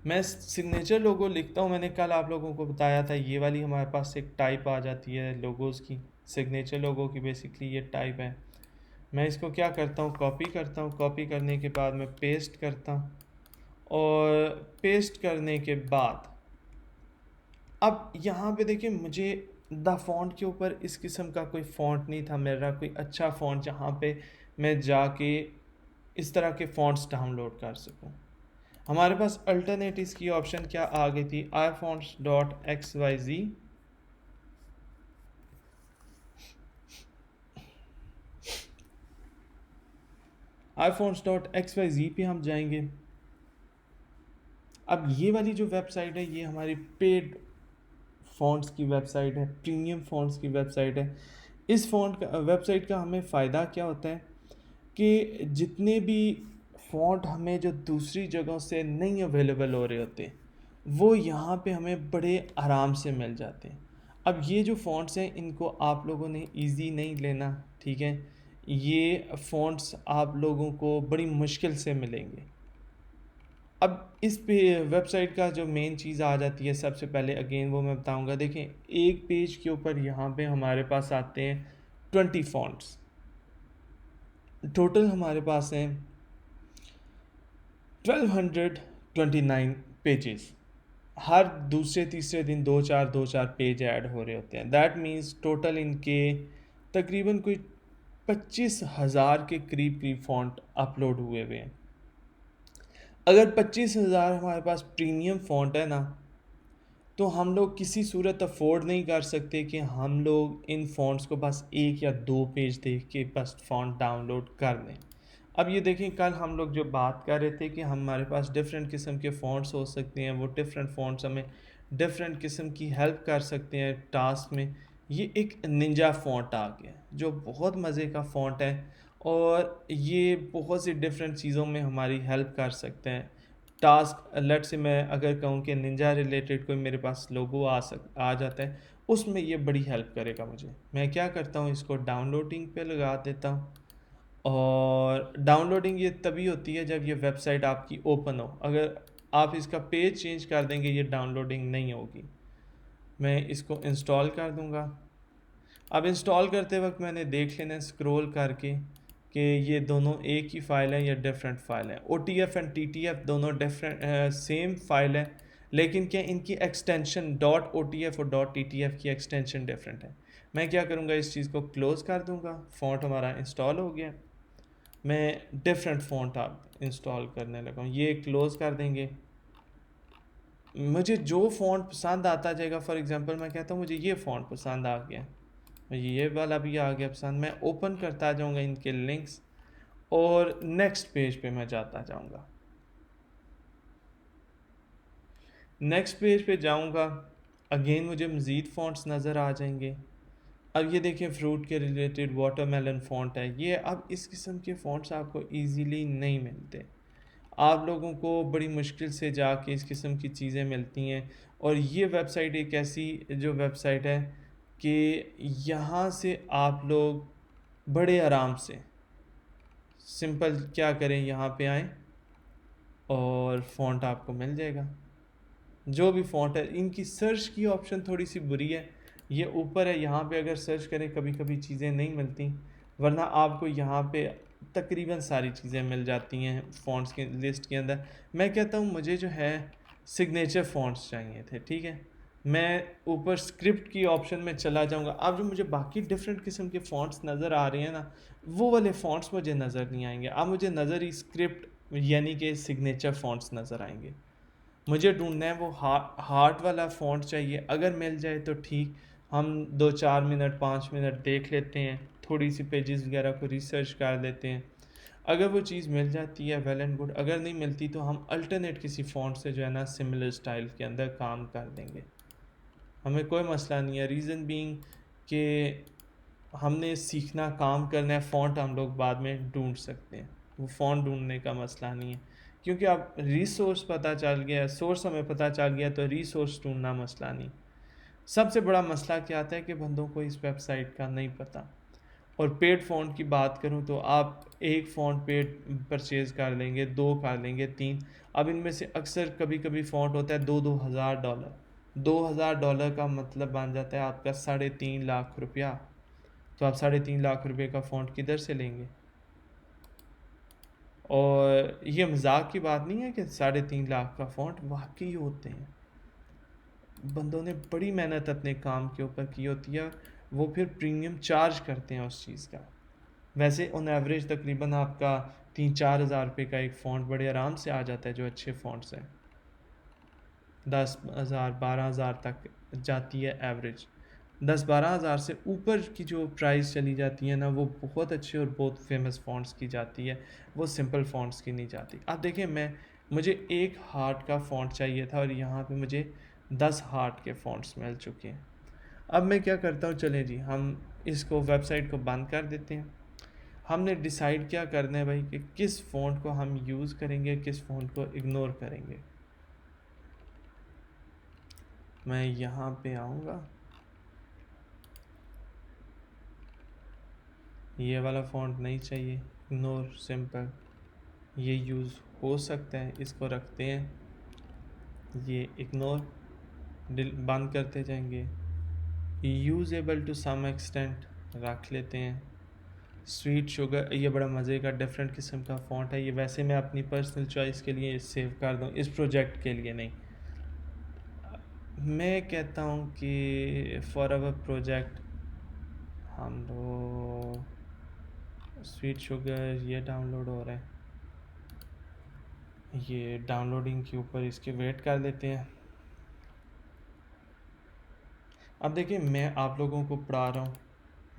मैं सिग्नेचर लोगो लिखता हूँ, मैंने कल आप लोगों को बताया था, ये वाली हमारे पास एक टाइप आ जाती है लोगोज़ की, सिग्नेचर लोगो की बेसिकली ये टाइप है। मैं इसको क्या करता हूँ, कॉपी करता हूँ, कॉपी करने के बाद मैं पेस्ट करता हूँ, और पेस्ट करने के बाद अब यहाँ पे देखिए मुझे द फॉन्ट के ऊपर इस किस्म का कोई फॉन्ट नहीं था मेरा, कोई अच्छा फॉन्ट जहाँ पे मैं जाके इस तरह के फॉन्ट्स डाउनलोड कर सकूँ। हमारे पास अल्टरनेट इसकी ऑप्शन क्या आ गई थी, iFonts.xyz। iFonts.xyz पे हम जाएंगे। अब ये वाली जो वेबसाइट है ये हमारी पेड फ़ॉन्ट्स की वेबसाइट है, प्रीमियम फ़ॉन्ट्स की वेबसाइट है। इस फ़ॉन्ट का वेबसाइट का हमें फ़ायदा क्या होता है कि जितने भी फ़ॉन्ट हमें जो दूसरी जगहों से नहीं अवेलेबल हो रहे होते, वो यहाँ पे हमें बड़े आराम से मिल जाते हैं। अब ये जो फ़ॉन्ट्स हैं इनको आप लोगों ने ईज़ी नहीं लेना, ठीक है। ये फ़ॉन्ट्स आप लोगों को बड़ी मुश्किल से मिलेंगे। अब इस पे वेबसाइट का जो मेन चीज़ आ जाती है सबसे पहले, अगेन वो मैं बताऊंगा। देखें एक पेज के ऊपर यहाँ पे हमारे पास आते हैं 20 फॉन्ट्स, टोटल हमारे पास हैं 1229 पेजेस। हर दूसरे तीसरे दिन दो चार पेज ऐड हो रहे होते हैं। दैट मीन्स टोटल इनके तकरीबन कोई 25,000 के करीब करीब फ़ॉन्ट अपलोड हुए हुए हैं। अगर 25,000 हमारे पास प्रीमियम फ़ॉन्ट है ना, तो हम लोग किसी सूरत अफोर्ड नहीं कर सकते कि हम लोग इन फ़ॉन्ट्स को बस एक या दो पेज देख के बस फ़ॉन्ट डाउनलोड कर लें। अब ये देखें, कल हम लोग जो बात कर रहे थे कि हमारे पास डिफरेंट किस्म के फ़ॉन्ट्स हो सकते हैं, वो डिफरेंट फ़ॉन्ट्स हमें डिफरेंट किस्म की हेल्प कर सकते हैं टास्क में। ये एक निंजा फ़ॉन्ट आ गया जो बहुत मज़े का फ़ॉन्ट है, और ये बहुत सी डिफरेंट चीज़ों में हमारी हेल्प कर सकते हैं। टास्क लेट से मैं अगर कहूँ कि निंजा रिलेटेड कोई मेरे पास लोगो आ जाता है, उसमें ये बड़ी हेल्प करेगा मुझे। मैं क्या करता हूँ, इसको डाउनलोडिंग पे लगा देता हूँ, और डाउनलोडिंग ये तभी होती है जब ये वेबसाइट आपकी ओपन हो। अगर आप इसका पेज चेंज कर देंगे ये डाउनलोडिंग नहीं होगी। मैं इसको इंस्टॉल कर दूँगा। अब इंस्टॉल करते वक्त मैंने देख लेना स्क्रॉल करके कि ये दोनों एक ही फ़ाइल है या डिफरेंट फ़ाइल है। OTF एंड TTF दोनों डिफरेंट सेम फ़ाइल है, लेकिन क्या इनकी एक्सटेंशन .OTF और .TTF की एक्सटेंशन डिफरेंट है। मैं क्या करूँगा, इस चीज़ को क्लोज़ कर दूँगा। फ़ॉन्ट हमारा इंस्टॉल हो गया। मैं डिफरेंट फ़ॉन्ट आप इंस्टॉल करने लगा हूँ, ये क्लोज़ कर देंगे। मुझे जो फ़ॉन्ट पसंद आता जाएगा, फॉर एग्ज़ाम्पल मैं कहता हूँ मुझे ये फ़ॉन्ट पसंद आ गया, ये वाला भी आ गया पसंद, मैं ओपन करता जाऊँगा इनके लिंक्स, और नेक्स्ट पेज पे मैं जाता जाऊँगा। नेक्स्ट पेज पे जाऊँगा, अगेन मुझे मज़ीद फ़ॉन्ट्स नज़र आ जाएंगे। अब ये देखिए फ्रूट के रिलेटेड वाटरमेलन फ़ॉन्ट है ये। अब इस किस्म के फ़ॉन्ट्स आपको इजीली नहीं मिलते, आप लोगों को बड़ी मुश्किल से जाके इस किस्म की चीज़ें मिलती हैं। और ये वेबसाइट एक ऐसी जो वेबसाइट है कि यहाँ से आप लोग बड़े आराम से सिंपल क्या करें, यहाँ पे आएँ और फ़ॉन्ट आपको मिल जाएगा। जो भी फ़ॉन्ट है, इनकी सर्च की ऑप्शन थोड़ी सी बुरी है, ये ऊपर है, यहाँ पे अगर सर्च करें कभी कभी चीज़ें नहीं मिलती, वरना आपको यहाँ पे तकरीबन सारी चीज़ें मिल जाती हैं फ़ॉन्ट्स की लिस्ट के अंदर। मैं कहता हूँ मुझे जो है सिग्नेचर फ़ॉन्ट्स चाहिए थे, ठीक है। मैं ऊपर स्क्रिप्ट की ऑप्शन में चला जाऊँगा। अब जो मुझे बाकी डिफरेंट किस्म के फ़ॉन्ट्स नज़र आ रहे हैं ना, वो वाले फ़ॉन्ट्स मुझे नज़र नहीं आएँगे। अब मुझे नज़र ही स्क्रिप्ट यानी कि सिग्नेचर फ़ॉन्ट्स नज़र आएँगे। मुझे ढूँढना है वो हार्ट वाला फ़ॉन्ट चाहिए, अगर मिल जाए तो ठीक, हम 2-4 मिनट 5 मिनट देख लेते हैं, थोड़ी सी पेजेस वगैरह को रिसर्च कर लेते हैं। अगर वो चीज़ मिल जाती है वेल एंड गुड, अगर नहीं मिलती तो हम अल्टरनेट किसी फ़ॉन्ट से जो है ना सिमिलर स्टाइल के अंदर काम कर देंगे, हमें कोई मसला नहीं है। रीज़न बीइंग कि हमने सीखना काम करना है, फ़ॉन्ट हम लोग बाद में ढूंढ सकते हैं, वो फ़ॉन्ट ढूंढने का मसला नहीं है, क्योंकि अब रिसोर्स पता चल गया, सोर्स हमें पता चल गया, तो रिसोर्स ढूंढना मसला नहीं। सबसे बड़ा मसला क्या आता है कि बंदों को इस वेबसाइट का नहीं पता। और पेड फ़ॉन्ट की बात करूं तो आप एक फ़ॉन्ट पेड परचेज़ कर लेंगे, दो कर लेंगे, तीन। अब इनमें से अक्सर कभी कभी फ़ॉन्ट होता है दो दो हज़ार डॉलर। $2000 का मतलब बन जाता है आपका 3.5 लाख रुपया। तो आप 3.5 लाख रुपए का फ़ॉन्ट किधर से लेंगे? और ये मजाक की बात नहीं है कि 3.5 लाख का फ़ॉन्ट वाकई होते हैं, बंदों ने बड़ी मेहनत अपने काम के ऊपर की होती है, वो फिर प्रीमियम चार्ज करते हैं उस चीज़ का। वैसे ऑन एवरेज तकरीबन आपका 3-4 हज़ार रुपये का एक फ़ॉन्ट बड़े आराम से आ जाता है, जो अच्छे फ़ॉन्ट्स हैं 10,000 12,000 तक जाती है एवरेज। 10-12 हज़ार से ऊपर की जो प्राइस चली जाती है ना, वो बहुत अच्छे और बहुत फेमस फ़ॉन्ट्स की जाती है, वो सिंपल फ़ॉन्ट्स की नहीं जाती। अब देखिए, मुझे एक हार्ट का फ़ॉन्ट चाहिए था और यहाँ पे मुझे 10 हार्ट के फ़ॉन्ट्स मिल चुके हैं। अब मैं क्या करता हूँ, चलें जी, हम इसको वेबसाइट को बंद कर देते हैं। हमने डिसाइड क्या करना है भाई कि किस फ़ॉन्ट को हम यूज़ करेंगे, किस फ़ॉन्ट को इग्नोर करेंगे। मैं यहाँ पे आऊँगा, ये वाला फ़ॉन्ट नहीं चाहिए, इग्नोर सिंपल, ये यूज़ हो सकता है, इसको रखते हैं, ये इग्नोर बंद करते जाएंगे। यूजेबल टू सम एक्सटेंट रख लेते हैं। स्वीट शुगर, ये बड़ा मज़े का डिफरेंट किस्म का फ़ॉन्ट है, ये वैसे मैं अपनी पर्सनल चॉइस के लिए सेव कर दूँ, इस प्रोजेक्ट के लिए नहीं। मैं कहता हूँ कि फॉर अवर प्रोजेक्ट हम लोग स्वीट शुगर, ये डाउनलोड हो रहा है, ये डाउनलोडिंग के ऊपर इसके वेट कर लेते हैं। अब देखिए, मैं आप लोगों को पढ़ा रहा हूँ,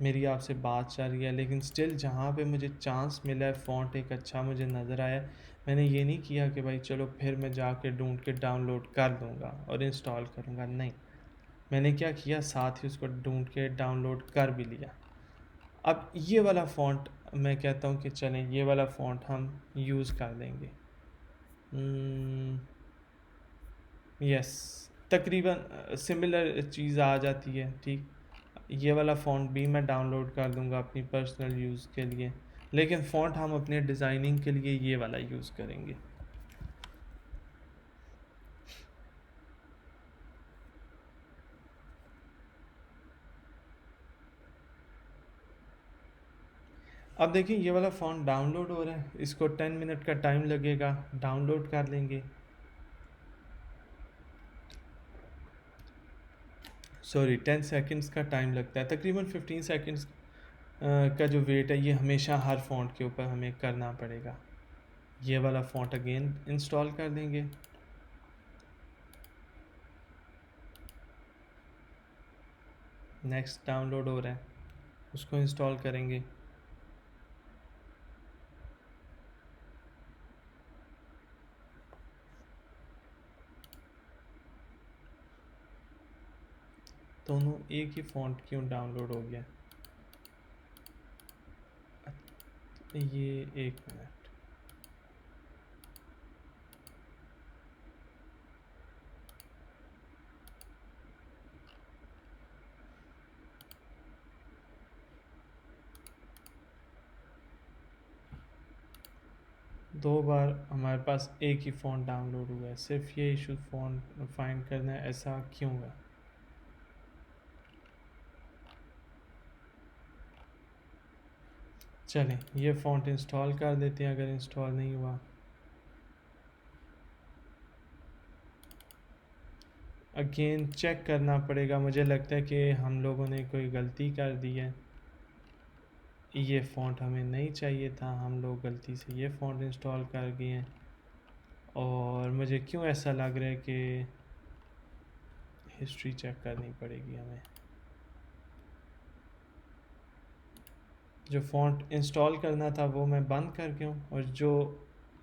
मेरी आपसे बात चल रही है, लेकिन स्टिल जहाँ पे मुझे चांस मिला है, फ़ॉन्ट एक अच्छा मुझे नज़र आया, मैंने ये नहीं किया कि भाई चलो फिर मैं जाके ढूंढ के डाउनलोड कर लूँगा और इंस्टॉल करूँगा, नहीं। मैंने क्या किया, साथ ही उसको ढूंढ के डाउनलोड कर भी लिया। अब ये वाला फ़ॉन्ट मैं कहता हूँ कि चलें, ये वाला फ़ॉन्ट हम यूज़ कर लेंगे। यस, तकरीबन सिमिलर चीज़ आ जाती है, ठीक। ये वाला फ़ॉन्ट भी मैं डाउनलोड कर दूंगा अपनी पर्सनल यूज़ के लिए, लेकिन फ़ॉन्ट हम अपने डिज़ाइनिंग के लिए ये वाला यूज़ करेंगे। अब देखिए, ये वाला फ़ॉन्ट डाउनलोड हो रहा है, इसको 10 मिनट का टाइम लगेगा, डाउनलोड कर लेंगे। सॉरी, 10 सेकंड्स का टाइम लगता है, तकरीबन 15 सेकंड्स का जो वेट है, ये हमेशा हर फ़ॉन्ट के ऊपर हमें करना पड़ेगा। ये वाला फ़ॉन्ट अगेन इंस्टॉल कर देंगे। नेक्स्ट डाउनलोड हो रहा है, उसको इंस्टॉल करेंगे। दोनों एक ही फ़ॉन्ट क्यों डाउनलोड हो गया? ये एक मिनट, दो बार हमारे पास एक ही फ़ॉन्ट डाउनलोड हुआ है, सिर्फ ये इशू फ़ॉन्ट फाइंड करना है, ऐसा क्यों है? चलें, ये फ़ॉन्ट इंस्टॉल कर देते हैं, अगर इंस्टॉल नहीं हुआ। अगेन चेक करना पड़ेगा। मुझे लगता है कि हम लोगों ने कोई गलती कर दी है। ये फ़ॉन्ट हमें नहीं चाहिए था, हम लोग गलती से ये फ़ॉन्ट इंस्टॉल कर गए हैं। और मुझे क्यों ऐसा लग रहा है कि हिस्ट्री चेक करनी पड़ेगी हमें। जो फ़ॉन्ट इंस्टॉल करना था वो मैं बंद कर गया हूँ, और जो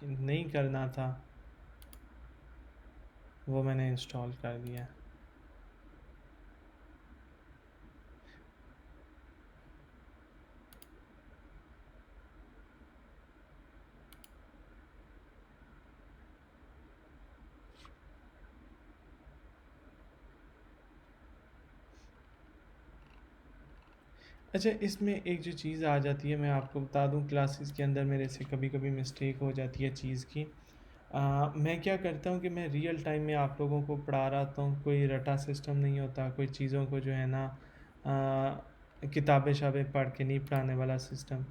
नहीं करना था वो मैंने इंस्टॉल कर दिया। अच्छा, इसमें एक जो चीज़ आ जाती है, मैं आपको बता दूं, क्लासेस के अंदर मेरे से कभी कभी मिस्टेक हो जाती है चीज़ की। मैं क्या करता हूँ कि मैं रियल टाइम में आप लोगों को पढ़ा रहा हूँ, कोई रटा सिस्टम नहीं होता, कोई चीज़ों को जो है ना किताबें शाबें पढ़ के नहीं पढ़ाने वाला सिस्टम।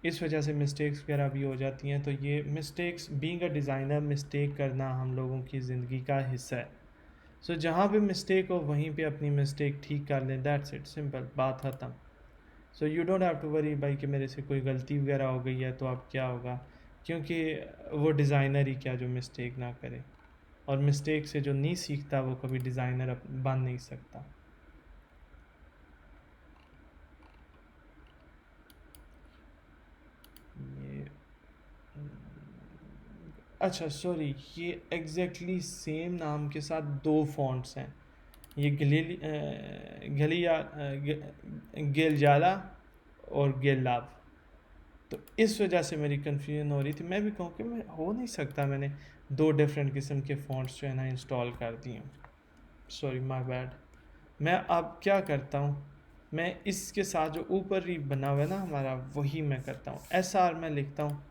इस वजह से मिस्टेक्स वगैरह भी हो जाती हैं। तो ये mistakes, being a designer, mistake करना हम लोगों की ज़िंदगी का हिस्सा है। सो जहाँ पे मिस्टेक हो वहीं पे अपनी मिस्टेक ठीक कर लें, दैट्स इट, सिंपल, बात ख़त्म। So you don't have to worry भाई कि मेरे से कोई गलती वगैरह हो गई है तो अब क्या होगा, क्योंकि वो डिज़ाइनर ही क्या जो मिस्टेक ना करे, और मिस्टेक से जो नहीं सीखता वो कभी डिज़ाइनर बन नहीं सकता। ये अच्छा सॉरी, ये एग्जैक्टली सेम नाम के साथ दो फॉन्ट्स हैं। ये गेलजाला और गेलाब। तो इस वजह से मेरी कन्फ्यूजन हो रही थी। मैं भी कहूँ कि मैं हो नहीं सकता मैंने दो डिफरेंट किस्म के फ़ॉन्ट्स जो है ना इंस्टॉल कर दिए। Sorry, my bad. मैं अब क्या करता हूँ, मैं इसके साथ जो ऊपर ही बना हुआ है ना हमारा, वही मैं करता हूँ। एस आर मैं लिखता हूँ।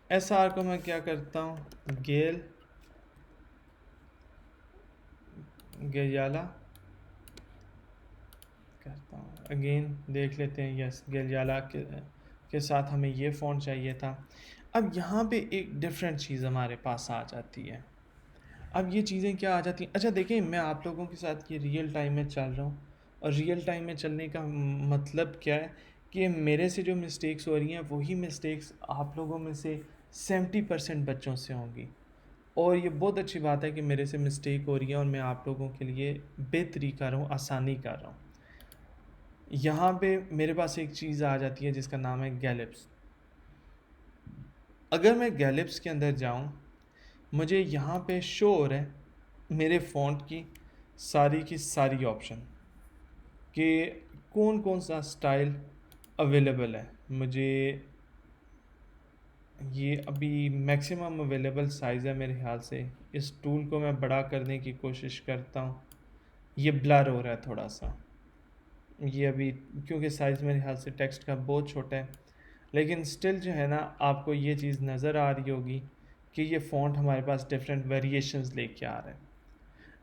एस आर को मैं क्या करता हूँ, गेजाला करता हूँ। अगेन देख लेते हैं, यस, गेलजाला के साथ हमें ये फ़ॉन्ट चाहिए था। अब यहाँ पे एक डिफरेंट चीज़ हमारे पास आ जाती है। अब ये चीज़ें क्या आ जाती हैं, अच्छा देखें, मैं आप लोगों के साथ ये रियल टाइम में चल रहा हूँ, और रियल टाइम में चलने का मतलब क्या है कि मेरे से जो मिस्टेक्स हो रही हैं वही मिस्टेक्स आप लोगों में से 70% बच्चों से होंगी। और ये बहुत अच्छी बात है कि मेरे से मिस्टेक हो रही है और मैं आप लोगों के लिए बेहतरी कर रहा हूँ, आसानी कर रहा हूँ। यहाँ पे मेरे पास एक चीज़ आ जाती है जिसका नाम है गैलिप्स। अगर मैं गैलिप्स के अंदर जाऊँ, मुझे यहाँ पे शो हो रहा है मेरे फ़ॉन्ट की सारी ऑप्शन कि कौन कौन सा स्टाइल अवेलेबल है। मुझे ये अभी मैक्सिमम अवेलेबल साइज़ है मेरे ख्याल से। इस टूल को मैं बड़ा करने की कोशिश करता हूँ। ये ब्लर हो रहा है थोड़ा सा, ये अभी, क्योंकि साइज़ मेरे ख्याल से टेक्स्ट का बहुत छोटा है। लेकिन स्टिल जो है ना, आपको ये चीज़ नज़र आ रही होगी कि ये फ़ॉन्ट हमारे पास डिफरेंट वेरिएशंस लेके आ रहा है।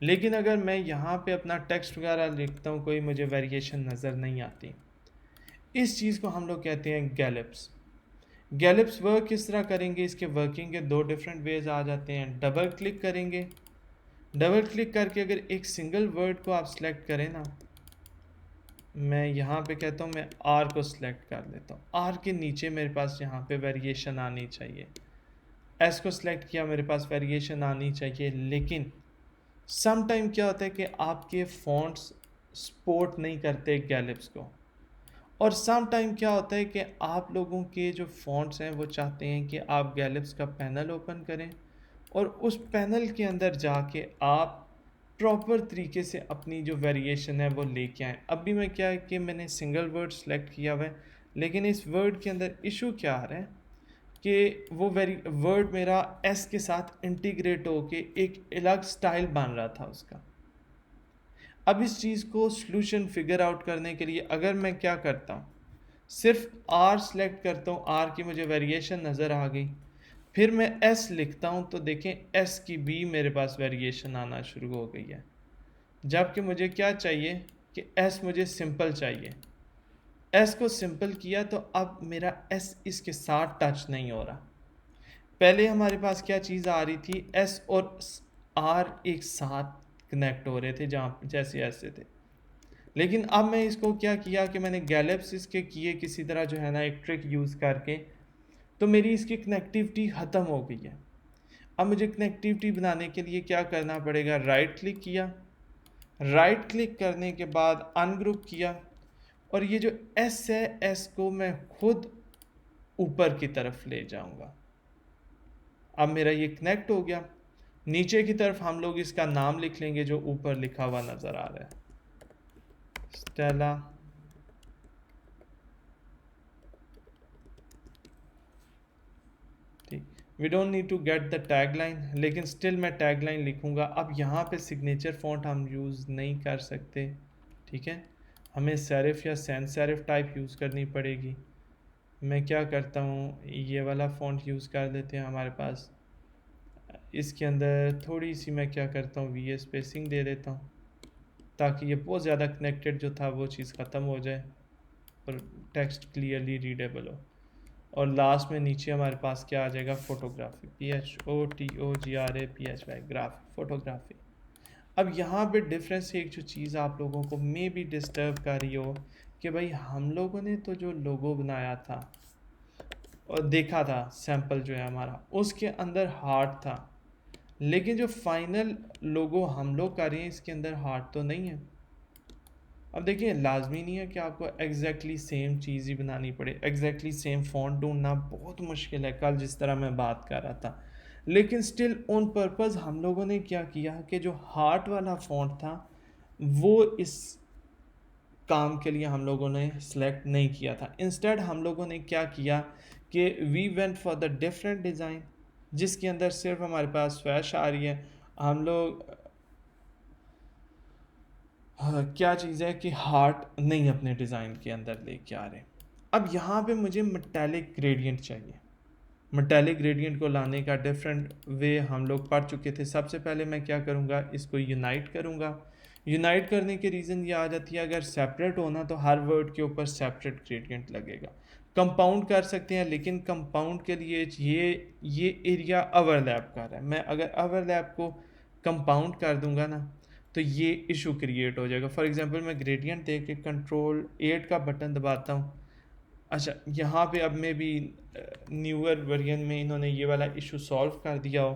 लेकिन अगर मैं यहाँ पे अपना टेक्स्ट वगैरह लिखता हूँ, कोई मुझे वेरिएशन नज़र नहीं आती। इस चीज़ को हम लोग कहते हैं गैलिप्स। गैलिप्स वर्क किस तरह करेंगे, इसके वर्किंग के दो डिफरेंट वेज आ जाते हैं। डबल क्लिक करेंगे, डबल क्लिक करके अगर एक सिंगल वर्ड को आप सिलेक्ट करें ना, मैं यहाँ पे कहता हूँ, मैं आर को सिलेक्ट कर लेता हूँ। आर के नीचे मेरे पास यहाँ पे वेरिएशन आनी चाहिए। एस को सिलेक्ट किया, मेरे पास वेरिएशन आनी चाहिए। लेकिन सम टाइम क्या होता है कि आपके फ़ॉन्ट्स सपोर्ट नहीं करते गैलिप्स को, और सम टाइम क्या होता है कि आप लोगों के जो फ़ॉन्ट्स हैं वो चाहते हैं कि आप गैलिप्स का पैनल ओपन करें और उस पैनल के अंदर जाके आप प्रॉपर तरीके से अपनी जो वेरिएशन है वो लेके आएँ। अभी मैं क्या है कि मैंने सिंगल वर्ड सेलेक्ट किया हुआ है, लेकिन इस वर्ड के अंदर इशू क्या आ रहा है कि वो वर्ड मेरा एस के साथ इंटीग्रेट होके एक अलग स्टाइल बन रहा था उसका। अब इस चीज़ को सॉल्यूशन फिगर आउट करने के लिए अगर मैं क्या करता हूँ, सिर्फ आर सेलेक्ट करता हूँ, आर की मुझे वेरिएशन नज़र आ गई, फिर मैं एस लिखता हूँ तो देखें एस की भी मेरे पास वेरिएशन आना शुरू हो गई है। जबकि मुझे क्या चाहिए कि एस मुझे सिंपल चाहिए। एस को सिंपल किया तो अब मेरा एस इसके साथ टच नहीं हो रहा। पहले हमारे पास क्या चीज़ आ रही थी, एस और आर एक साथ कनेक्ट हो रहे थे जहाँ जैसे ऐसे थे। लेकिन अब मैं इसको क्या किया कि मैंने गैलेप्स इसके किए किसी तरह जो है ना एक ट्रिक यूज़ करके, तो मेरी इसकी कनेक्टिविटी ख़त्म हो गई है। अब मुझे कनेक्टिविटी बनाने के लिए क्या करना पड़ेगा, राइट क्लिक किया, राइट क्लिक करने के बाद अनग्रुप किया, और ये जो एस है एस को मैं खुद ऊपर की तरफ ले जाऊंगा। अब मेरा ये कनेक्ट हो गया। नीचे की तरफ हम लोग इसका नाम लिख लेंगे जो ऊपर लिखा हुआ नज़र आ रहा है, स्टेला। ठीक, we don't need to get the tag line, लेकिन स्टिल मैं टैग लाइन लिखूँगा। अब यहाँ पे सिग्नेचर फॉन्ट हम यूज़ नहीं कर सकते, ठीक है, हमें सेरिफ या सैंस सेरिफ टाइप यूज़ करनी पड़ेगी। मैं क्या करता हूँ, ये वाला फॉन्ट यूज़ कर देते हैं हमारे पास। इसके अंदर थोड़ी सी मैं क्या करता हूँ, वी स्पेसिंग दे देता हूँ, ताकि ये बहुत ज़्यादा कनेक्टेड जो था वो चीज़ ख़त्म हो जाए और टेक्स्ट क्लियरली रीडेबल हो। और लास्ट में नीचे हमारे पास क्या आ जाएगा, फोटोग्राफी, PHOTOGRAPHY, ग्राफी, फोटोग्राफी। अब यहाँ पे डिफरेंस एक जो चीज़ आप लोगों को मे भी डिस्टर्ब कर रही हो कि भाई हम लोगों ने तो जो लोगो बनाया था और देखा था सैंपल जो है हमारा, उसके अंदर हार्ट था, लेकिन जो फाइनल लोगो हम लोग कर रहे हैं इसके अंदर हार्ट तो नहीं है। अब देखिए, लाजमी नहीं है कि आपको एग्जैक्टली सेम चीज़ ही बनानी पड़े, एग्जैक्टली सेम फॉन्ट ढूंढना बहुत मुश्किल है, कल जिस तरह मैं बात कर रहा था। लेकिन स्टिल ऑन पर्पज़ हम लोगों ने क्या किया कि जो हार्ट वाला फॉन्ट था वो इस काम के लिए हम लोगों ने सेलेक्ट नहीं किया था। इंस्टेड हम लोगों ने क्या किया कि we went for the different design, जिसके अंदर सिर्फ हमारे पास स्वैश आ रही है। हम लोग हाँ, क्या चीज़ है कि हार्ट नहीं अपने डिज़ाइन के अंदर लेके आ रहे। अब यहाँ पे मुझे मेटालिक ग्रेडियंट चाहिए। मेटालिक ग्रेडियंट को लाने का डिफरेंट वे हम लोग पढ़ चुके थे। सबसे पहले मैं क्या करूँगा, इसको यूनाइट करूँगा। यूनाइट करने के रीज़न ये आ जाती है, अगर सेपरेट होना तो हर वर्ड के ऊपर सेपरेट ग्रेडियंट लगेगा। कंपाउंड कर सकते हैं, लेकिन कंपाउंड के लिए ये एरिया ओवरलैप कर रहा है। मैं अगर ओवरलैप को कंपाउंड कर दूंगा ना तो ये इशू क्रिएट हो जाएगा। फॉर एग्जांपल मैं ग्रेडियंट दे के कंट्रोल 8 का बटन दबाता हूँ। अच्छा, यहाँ पे अब में भी न्यूअर वर्जन में इन्होंने ये वाला इशू सॉल्व कर दिया हो,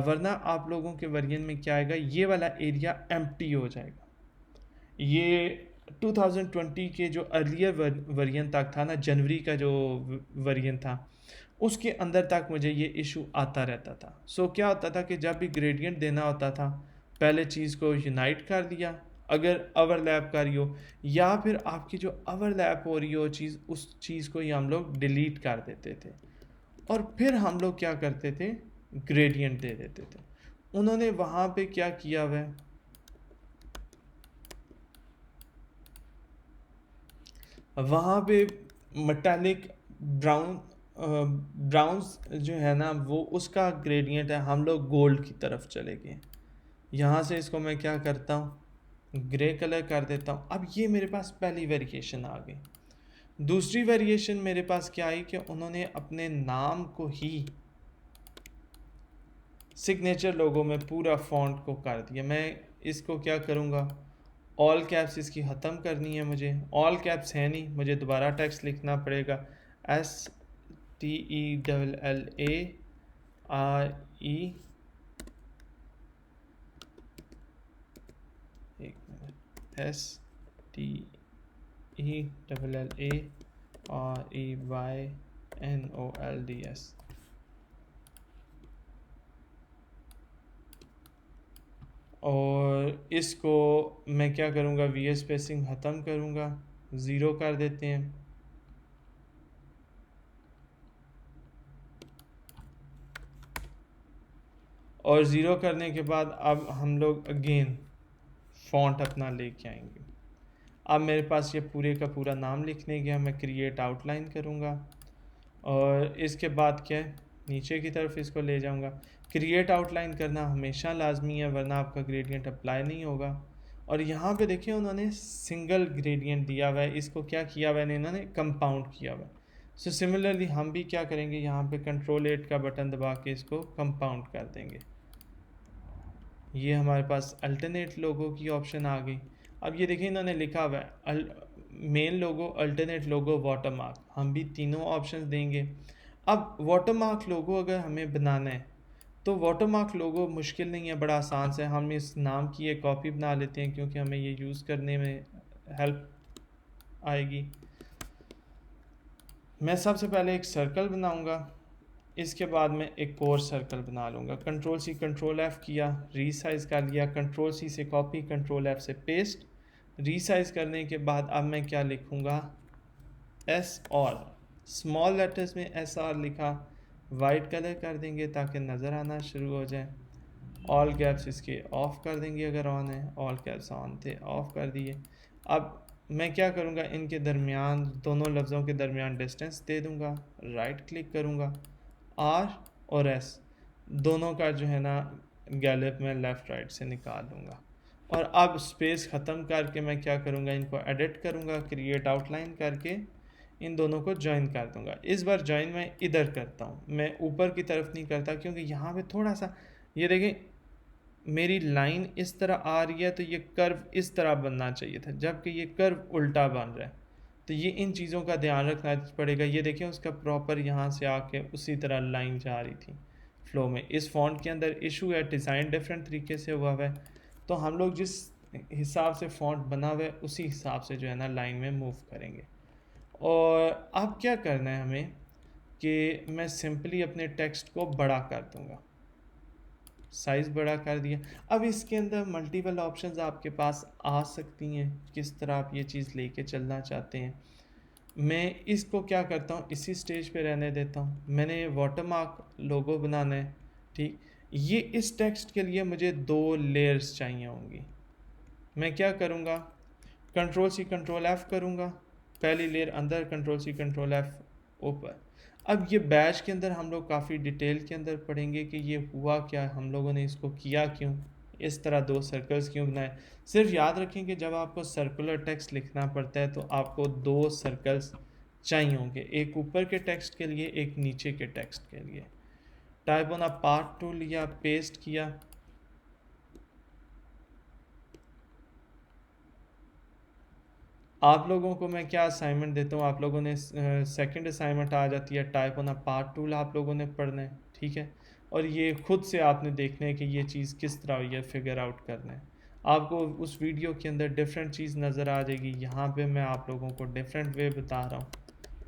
वरना आप लोगों के वर्जन में क्या आएगा, ये वाला एरिया एम्प्टी हो जाएगा। ये 2020 के जो अर्लियर वर्जन तक था ना, जनवरी का जो वर्जन था, उसके अंदर तक मुझे ये इशू आता रहता था। सो क्या होता था कि जब भी ग्रेडियंट देना होता था, पहले चीज़ को यूनाइट कर दिया अगर ओवरलैप कर रही हो, या फिर आपकी जो ओवरलैप हो रही हो चीज़, उस चीज़ को ही हम लोग डिलीट कर देते थे और फिर हम लोग क्या करते थे, ग्रेडियंट दे देते थे। उन्होंने वहाँ पे क्या किया हुआ है, वहाँ पे मेटालिक ब्राउन ब्राउन्स जो है ना वो उसका ग्रेडियंट है, हम लोग गोल्ड की तरफ चले गए। यहाँ से इसको मैं क्या करता हूँ, ग्रे कलर कर देता हूँ। अब ये मेरे पास पहली वेरिएशन आ गई। दूसरी वेरिएशन मेरे पास क्या आई कि उन्होंने अपने नाम को ही सिग्नेचर लोगो में पूरा फॉन्ट को कर दिया। मैं इसको क्या करूँगा, ऑल कैप्स इसकी ख़त्म करनी है मुझे। ऑल कैप्स है नहीं, मुझे दोबारा टेक्स्ट लिखना पड़ेगा, STELLARE, एक मिनट, STELLAREYNOLDS। और इसको मैं क्या करूँगा, वी स्पेसिंग ख़त्म करूँगा, ज़ीरो कर देते हैं। और ज़ीरो करने के बाद अब हम लोग अगेन फ़ॉन्ट अपना लेके आएंगे। अब मेरे पास ये पूरे का पूरा नाम लिखने गया, मैं क्रिएट आउटलाइन करूँगा और इसके बाद क्या है, नीचे की तरफ इसको ले जाऊँगा। क्रिएट आउटलाइन करना हमेशा लाजमी है, वरना आपका ग्रेडियंट अप्लाई नहीं होगा। और यहाँ पे देखिए उन्होंने सिंगल ग्रेडियंट दिया हुआ है, इसको क्या किया हुआ है इन्होंने, कंपाउंड किया हुआ है। सो सिमिलरली हम भी क्या करेंगे, यहाँ पे कंट्रोल 8 का बटन दबा के इसको कंपाउंड कर देंगे। ये हमारे पास अल्टरनेट लोगो की ऑप्शन आ गई। अब ये देखिए इन्होंने लिखा हुआ है मेन लोगो, अल्टरनेट लोगो, वाटरमार्क। हम भी तीनों ऑप्शंस देंगे। अब वाटरमार्क लोगो अगर हमें बनाना है तो वाटरमार्क लोगो मुश्किल नहीं है, बड़ा आसान से हम इस नाम की एक कॉपी बना लेते हैं क्योंकि हमें ये यूज़ करने में हेल्प आएगी। मैं सबसे पहले एक सर्कल बनाऊंगा, इसके बाद में एक और सर्कल बना लूँगा। कंट्रोल सी कंट्रोल एफ़ किया, रीसाइज़ कर लिया, कंट्रोल सी से कॉपी, कंट्रोल एफ़ से पेस्ट। रीसाइज़ करने के बाद अब मैं क्या लिखूँगा, एस और स्मॉल लेटर्स में एस आर लिखा, वाइट कलर कर देंगे ताकि नज़र आना शुरू हो जाए। ऑल कैप्स इसके ऑफ़ कर देंगे अगर ऑन है, ऑल कैप्स ऑन थे ऑफ़ कर दिए। अब मैं क्या करूँगा, इनके दरमियान दोनों लफ्ज़ों के दरमियान डिस्टेंस दे दूँगा, राइट क्लिक करूँगा, आर और एस दोनों का जो है ना गैलेप में लेफ़्ट राइट से निकाल लूँगा। और अब स्पेस ख़त्म करके मैं क्या करूँगा, इनको एडिट करूँगा, क्रिएट आउटलाइन करके इन दोनों को ज्वाइन कर दूँगा। इस बार ज्वाइन मैं इधर करता हूँ, मैं ऊपर की तरफ नहीं करता क्योंकि यहाँ पे थोड़ा सा ये देखें मेरी लाइन इस तरह आ रही है तो ये कर्व इस तरह बनना चाहिए था, जबकि ये कर्व उल्टा बन रहा है। तो ये इन चीज़ों का ध्यान रखना पड़ेगा। ये देखें उसका प्रॉपर यहाँ से आके उसी तरह लाइन जा रही थी फ्लो में। इस फॉन्ट के अंदर इशू है, डिज़ाइन डिफरेंट तरीके से हुआ है, तो हम लोग जिस हिसाब से फॉन्ट बना हुआ है उसी हिसाब से जो है ना लाइन में मूव करेंगे। और अब क्या करना है हमें कि मैं सिंपली अपने टेक्स्ट को बड़ा कर दूँगा, साइज़ बड़ा कर दिया। अब इसके अंदर मल्टीपल ऑप्शंस आपके पास आ सकती हैं, किस तरह आप ये चीज़ लेके चलना चाहते हैं। मैं इसको क्या करता हूँ, इसी स्टेज पे रहने देता हूँ। मैंने वाटरमार्क लोगो बनाना है, ठीक। ये इस टेक्स्ट के लिए मुझे 2 लेयर्स चाहिए होंगी। मैं क्या करूँगा, कंट्रोल सी कंट्रोल एफ़ करूँगा, पहली लेयर अंदर, कंट्रोल सी कंट्रोल एफ़ ऊपर। अब ये बैच के अंदर हम लोग काफ़ी डिटेल के अंदर पढ़ेंगे कि ये हुआ क्या, हम लोगों ने इसको किया क्यों, इस तरह 2 सर्कल्स क्यों बनाए। सिर्फ याद रखें कि जब आपको सर्कुलर टेक्स्ट लिखना पड़ता है तो आपको 2 सर्कल्स चाहिए होंगे, एक ऊपर के टेक्स्ट के लिए, एक नीचे के टेक्स्ट के लिए। Type on a part tool लिया, पेस्ट किया। आप लोगों को मैं क्या असाइनमेंट देता हूँ, आप लोगों ने सेकंड असाइनमेंट आ जाती है, type on a part tool आप लोगों ने पढ़ना है, ठीक है। और ये खुद से आपने देखना है कि ये चीज़ किस तरह हुई है, फिगर आउट करना है। आपको उस वीडियो के अंदर डिफरेंट चीज़ नज़र आ जाएगी, यहाँ पे मैं आप लोगों को डिफरेंट वे बता रहा हूँ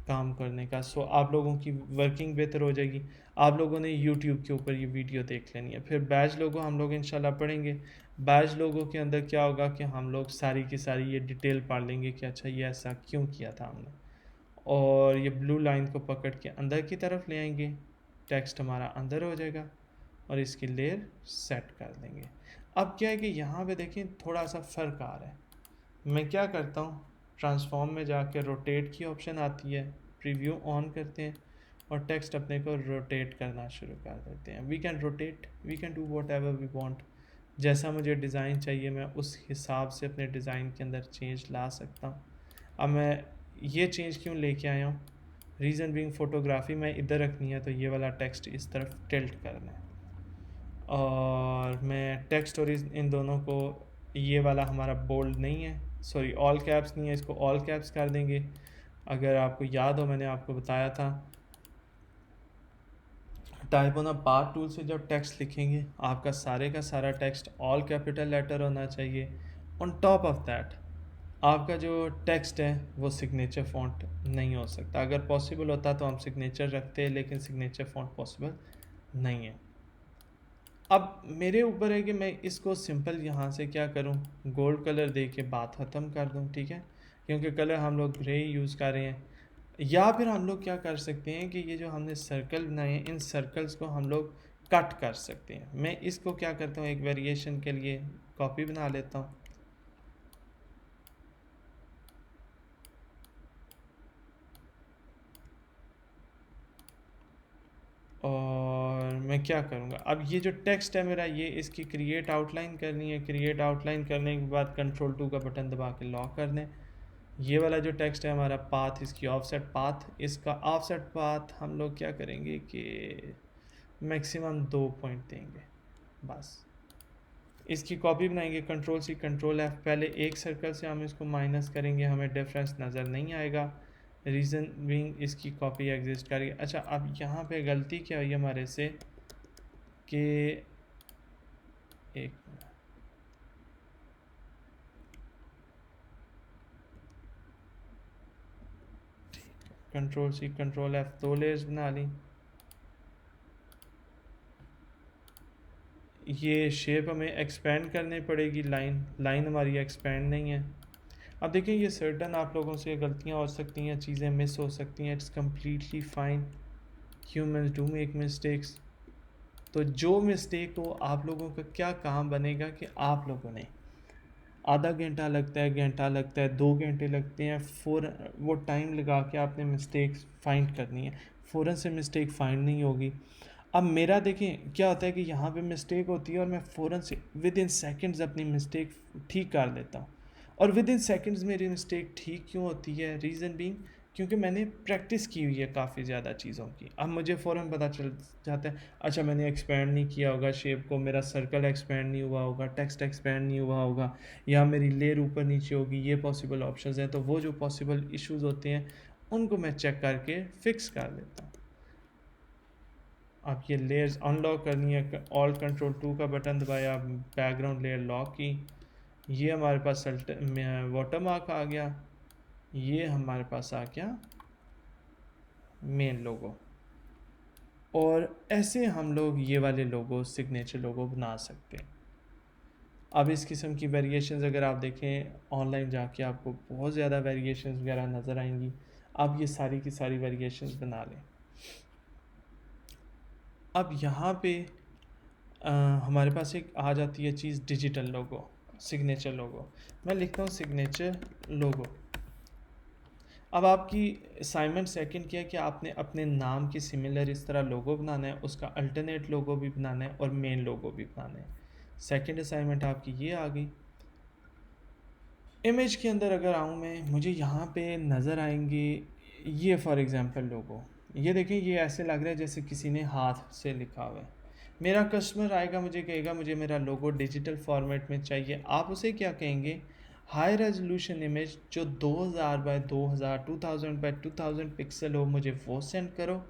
काम करने का। सो आप लोगों की वर्किंग बेहतर हो जाएगी। आप लोगों ने यूट्यूब के ऊपर ये वीडियो देख लेनी है। फिर बैच लोगो हम लोग इंशाल्लाह पढ़ेंगे। बैच लोगों के अंदर क्या होगा कि हम लोग सारी की सारी ये डिटेल पढ़ लेंगे कि अच्छा ये ऐसा क्यों किया था हमने। और ये ब्लू लाइन को पकड़ के अंदर की तरफ ले आएंगे, टेक्स्ट हमारा अंदर हो जाएगा और इसकी लेयर सेट कर देंगे। अब क्या है कि यहाँ पे देखें थोड़ा सा फ़र्क आ रहा है। मैं क्या करता हूँ, ट्रांसफॉर्म में जाके रोटेट की ऑप्शन आती है, प्रीव्यू ऑन करते हैं और टेक्स्ट अपने को रोटेट करना शुरू कर देते हैं। We can rotate, we can do whatever we want. जैसा मुझे डिज़ाइन चाहिए मैं उस हिसाब से अपने डिज़ाइन के अंदर चेंज ला सकता हूँ। अब मैं ये चेंज क्यों लेके आया हूँ, रीज़न बीइंग फ़ोटोग्राफी में इधर रखनी है तो ये वाला टेक्स्ट इस तरफ टिल्ट करना है। और मैं टेक्स्ट और इन दोनों को, ये वाला हमारा बोल्ड नहीं है, सॉरी ऑल कैप्स नहीं है, इसको ऑल कैप्स कर देंगे। अगर आपको याद हो मैंने आपको बताया था, type on a part tool से जब टेक्स्ट लिखेंगे आपका सारे का सारा टेक्स्ट ऑल कैपिटल लेटर होना चाहिए। ऑन टॉप ऑफ दैट आपका जो टेक्स्ट है वो सिग्नेचर फ़ॉन्ट नहीं हो सकता। अगर पॉसिबल होता तो हम सिग्नेचर रखते हैं, लेकिन सिग्नेचर फ़ॉन्ट पॉसिबल नहीं है। अब मेरे ऊपर है कि मैं इसको सिंपल यहाँ से क्या करूँ, गोल्ड कलर दे के बात ख़त्म कर दूँ, ठीक है, क्योंकि कलर हम लोग ग्रे यूज़ कर रहे हैं। या फिर हम लोग क्या कर सकते हैं कि ये जो हमने सर्कल बनाए हैं इन सर्कल्स को हम लोग कट कर सकते हैं। मैं इसको क्या करता हूँ, एक वेरिएशन के लिए कॉपी बना लेता हूँ। और मैं क्या करूँगा, अब ये जो टेक्स्ट है मेरा, ये इसकी क्रिएट आउटलाइन करनी है। क्रिएट आउटलाइन करने के बाद कंट्रोल 2 का बटन दबा के लॉक कर दें। ये वाला जो टेक्स्ट है हमारा पाथ, इसकी ऑफसेट पाथ, इसका ऑफसेट पाथ हम लोग क्या करेंगे कि मैक्सिमम 2 पॉइंट देंगे बस। इसकी कॉपी बनाएंगे, कंट्रोल सी कंट्रोल एफ, पहले एक सर्कल से हम इसको माइनस करेंगे, हमें डिफरेंस नज़र नहीं आएगा, रीज़न बीइंग इसकी कॉपी एग्जिस्ट करेगी। अच्छा, अब यहाँ पे गलती क्या हुई हमारे से कि एक कंट्रोल सी कंट्रोल एफ, दो लेयर्स बना ली। ये शेप हमें एक्सपेंड करनी पड़ेगी, लाइन हमारी एक्सपेंड नहीं है। अब देखिए, ये सर्टन आप लोगों से गलतियां हो सकती हैं, चीज़ें मिस हो सकती हैं, it's completely fine, humans do make mistakes. तो जो मिस्टेक हो, आप लोगों का क्या काम बनेगा कि आप लोगों ने आधा घंटा लगता है, घंटा लगता है, 2 घंटे लगते हैं, वो टाइम लगा के आपने मिस्टेक फाइंड करनी है। फ़ौरन से मिस्टेक फाइंड नहीं होगी। अब मेरा देखें क्या होता है कि यहाँ पे मिस्टेक होती है और मैं फ़ौरन से विद इन सेकेंड्स अपनी मिस्टेक ठीक कर लेता हूँ। और विद इन सेकेंड्स मेरी मिस्टेक ठीक क्यों होती है? रीज़न बीइंग क्योंकि मैंने प्रैक्टिस की हुई है काफ़ी ज़्यादा चीज़ों की। अब मुझे फ़ौरन पता चल जाता है, अच्छा मैंने एक्सपेंड नहीं किया होगा शेप को, मेरा सर्कल एक्सपेंड नहीं हुआ होगा, टेक्स्ट एक्सपेंड नहीं हुआ होगा, या मेरी लेयर ऊपर नीचे होगी, ये पॉसिबल ऑप्शंस हैं। तो वो जो पॉसिबल इश्यूज़ होते हैं उनको मैं चेक करके फ़िक्स कर लेता हूँ। अब ये लेयर्स अनलॉक करनी है, ऑल्ट कंट्रोल 2 का बटन दबाया, बैकग्राउंड लेयर लॉक की, ये हमारे पास वाटर मार्क आ गया, ये हमारे पास आ गया मेन लोगो। और ऐसे हम लोग ये वाले लोगो, सिग्नेचर लोगो बना सकते हैं। अब इस किस्म की वेरिएशंस अगर आप देखें ऑनलाइन जाके, आपको बहुत ज़्यादा वेरिएशंस वगैरह नज़र आएंगी। आप ये सारी की सारी वेरिएशंस बना लें। अब यहाँ पे हमारे पास एक आ जाती है चीज़, डिजिटल लोगो, सिग्नेचर लोगो। मैं लिखता हूँ सिग्नेचर लोगो। अब आपकी असाइनमेंट सेकंड क्या है कि आपने अपने नाम के सिमिलर इस तरह लोगो बनाना है, उसका अल्टरनेट लोगो भी बनाना है और मेन लोगो भी बनाना है। सेकंड असाइनमेंट आपकी ये आ गई। इमेज के अंदर अगर आऊँ मैं, मुझे यहाँ पे नज़र आएंगे ये फॉर एग्ज़ाम्पल लोगो। ये देखें, ये ऐसे लग रहा है जैसे किसी ने हाथ से लिखा हुआ है। मेरा कस्टमर आएगा, मुझे कहेगा मुझे मेरा लोगो डिजिटल फॉर्मेट में चाहिए। आप उसे क्या कहेंगे? हाई रेजोल्यूशन इमेज जो 2000 बाय 2000, 2000 बाय 2000 पिक्सल हो, मुझे वो सेंड करो।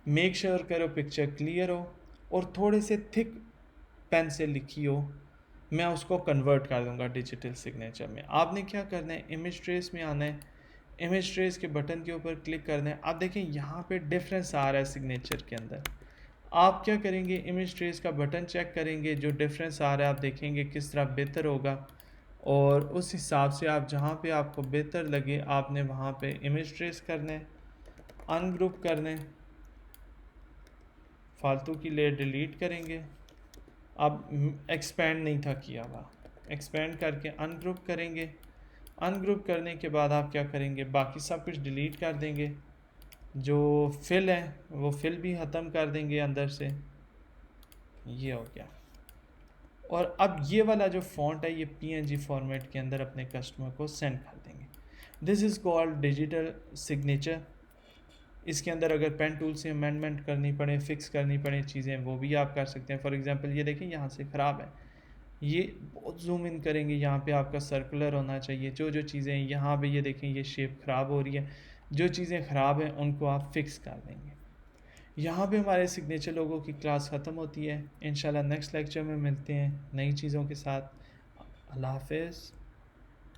मेक श्योर करो पिक्चर क्लियर हो और थोड़े से थिक पेन से लिखी हो। मैं उसको कन्वर्ट कर दूंगा डिजिटल सिग्नेचर में। आपने क्या करना है, इमेज ट्रेस में आना है, इमेज ट्रेस के बटन के ऊपर क्लिक करना है। आप देखें यहाँ पे डिफरेंस आ रहा है सिग्नेचर के अंदर। आप क्या करेंगे, इमेज ट्रेस का बटन चेक करेंगे, जो डिफरेंस आ रहा है आप देखेंगे किस तरह बेहतर होगा, और उस हिसाब से आप जहाँ पे आपको बेहतर लगे आपने वहाँ पे इमेज ट्रेस करना है, अनग्रुप करना है, फालतू की लेयर डिलीट करेंगे। अब एक्सपेंड नहीं था किया हुआ, एक्सपेंड करके अनग्रुप करेंगे। अनग्रुप करने के बाद आप क्या करेंगे, बाकी सब कुछ डिलीट कर देंगे, जो फिल है वो फिल भी ख़त्म कर देंगे अंदर से। ये हो गया। और अब ये वाला जो फॉन्ट है ये पीएनजी फॉर्मेट के अंदर अपने कस्टमर को सेंड कर देंगे। This is called digital signature. इसके अंदर अगर पेन टूल से अमेंडमेंट करनी पड़े, फिक्स करनी पड़े चीज़ें, वो भी आप कर सकते हैं। फॉर एग्जांपल ये देखें यहाँ से ख़राब है, ये बहुत जूम इन करेंगे, यहाँ पे आपका सर्कुलर होना चाहिए। जो जो चीज़ें यहाँ पे ये देखें ये शेप ख़राब हो रही है, जो चीज़ें ख़राब हैं उनको आप फिक्स कर देंगे। यहाँ पे हमारे सिग्नेचर लोगों की क्लास ख़त्म होती है। इंशाल्लाह नेक्स्ट लेक्चर में मिलते हैं नई चीज़ों के साथ। अल्लाह हाफ़िज़।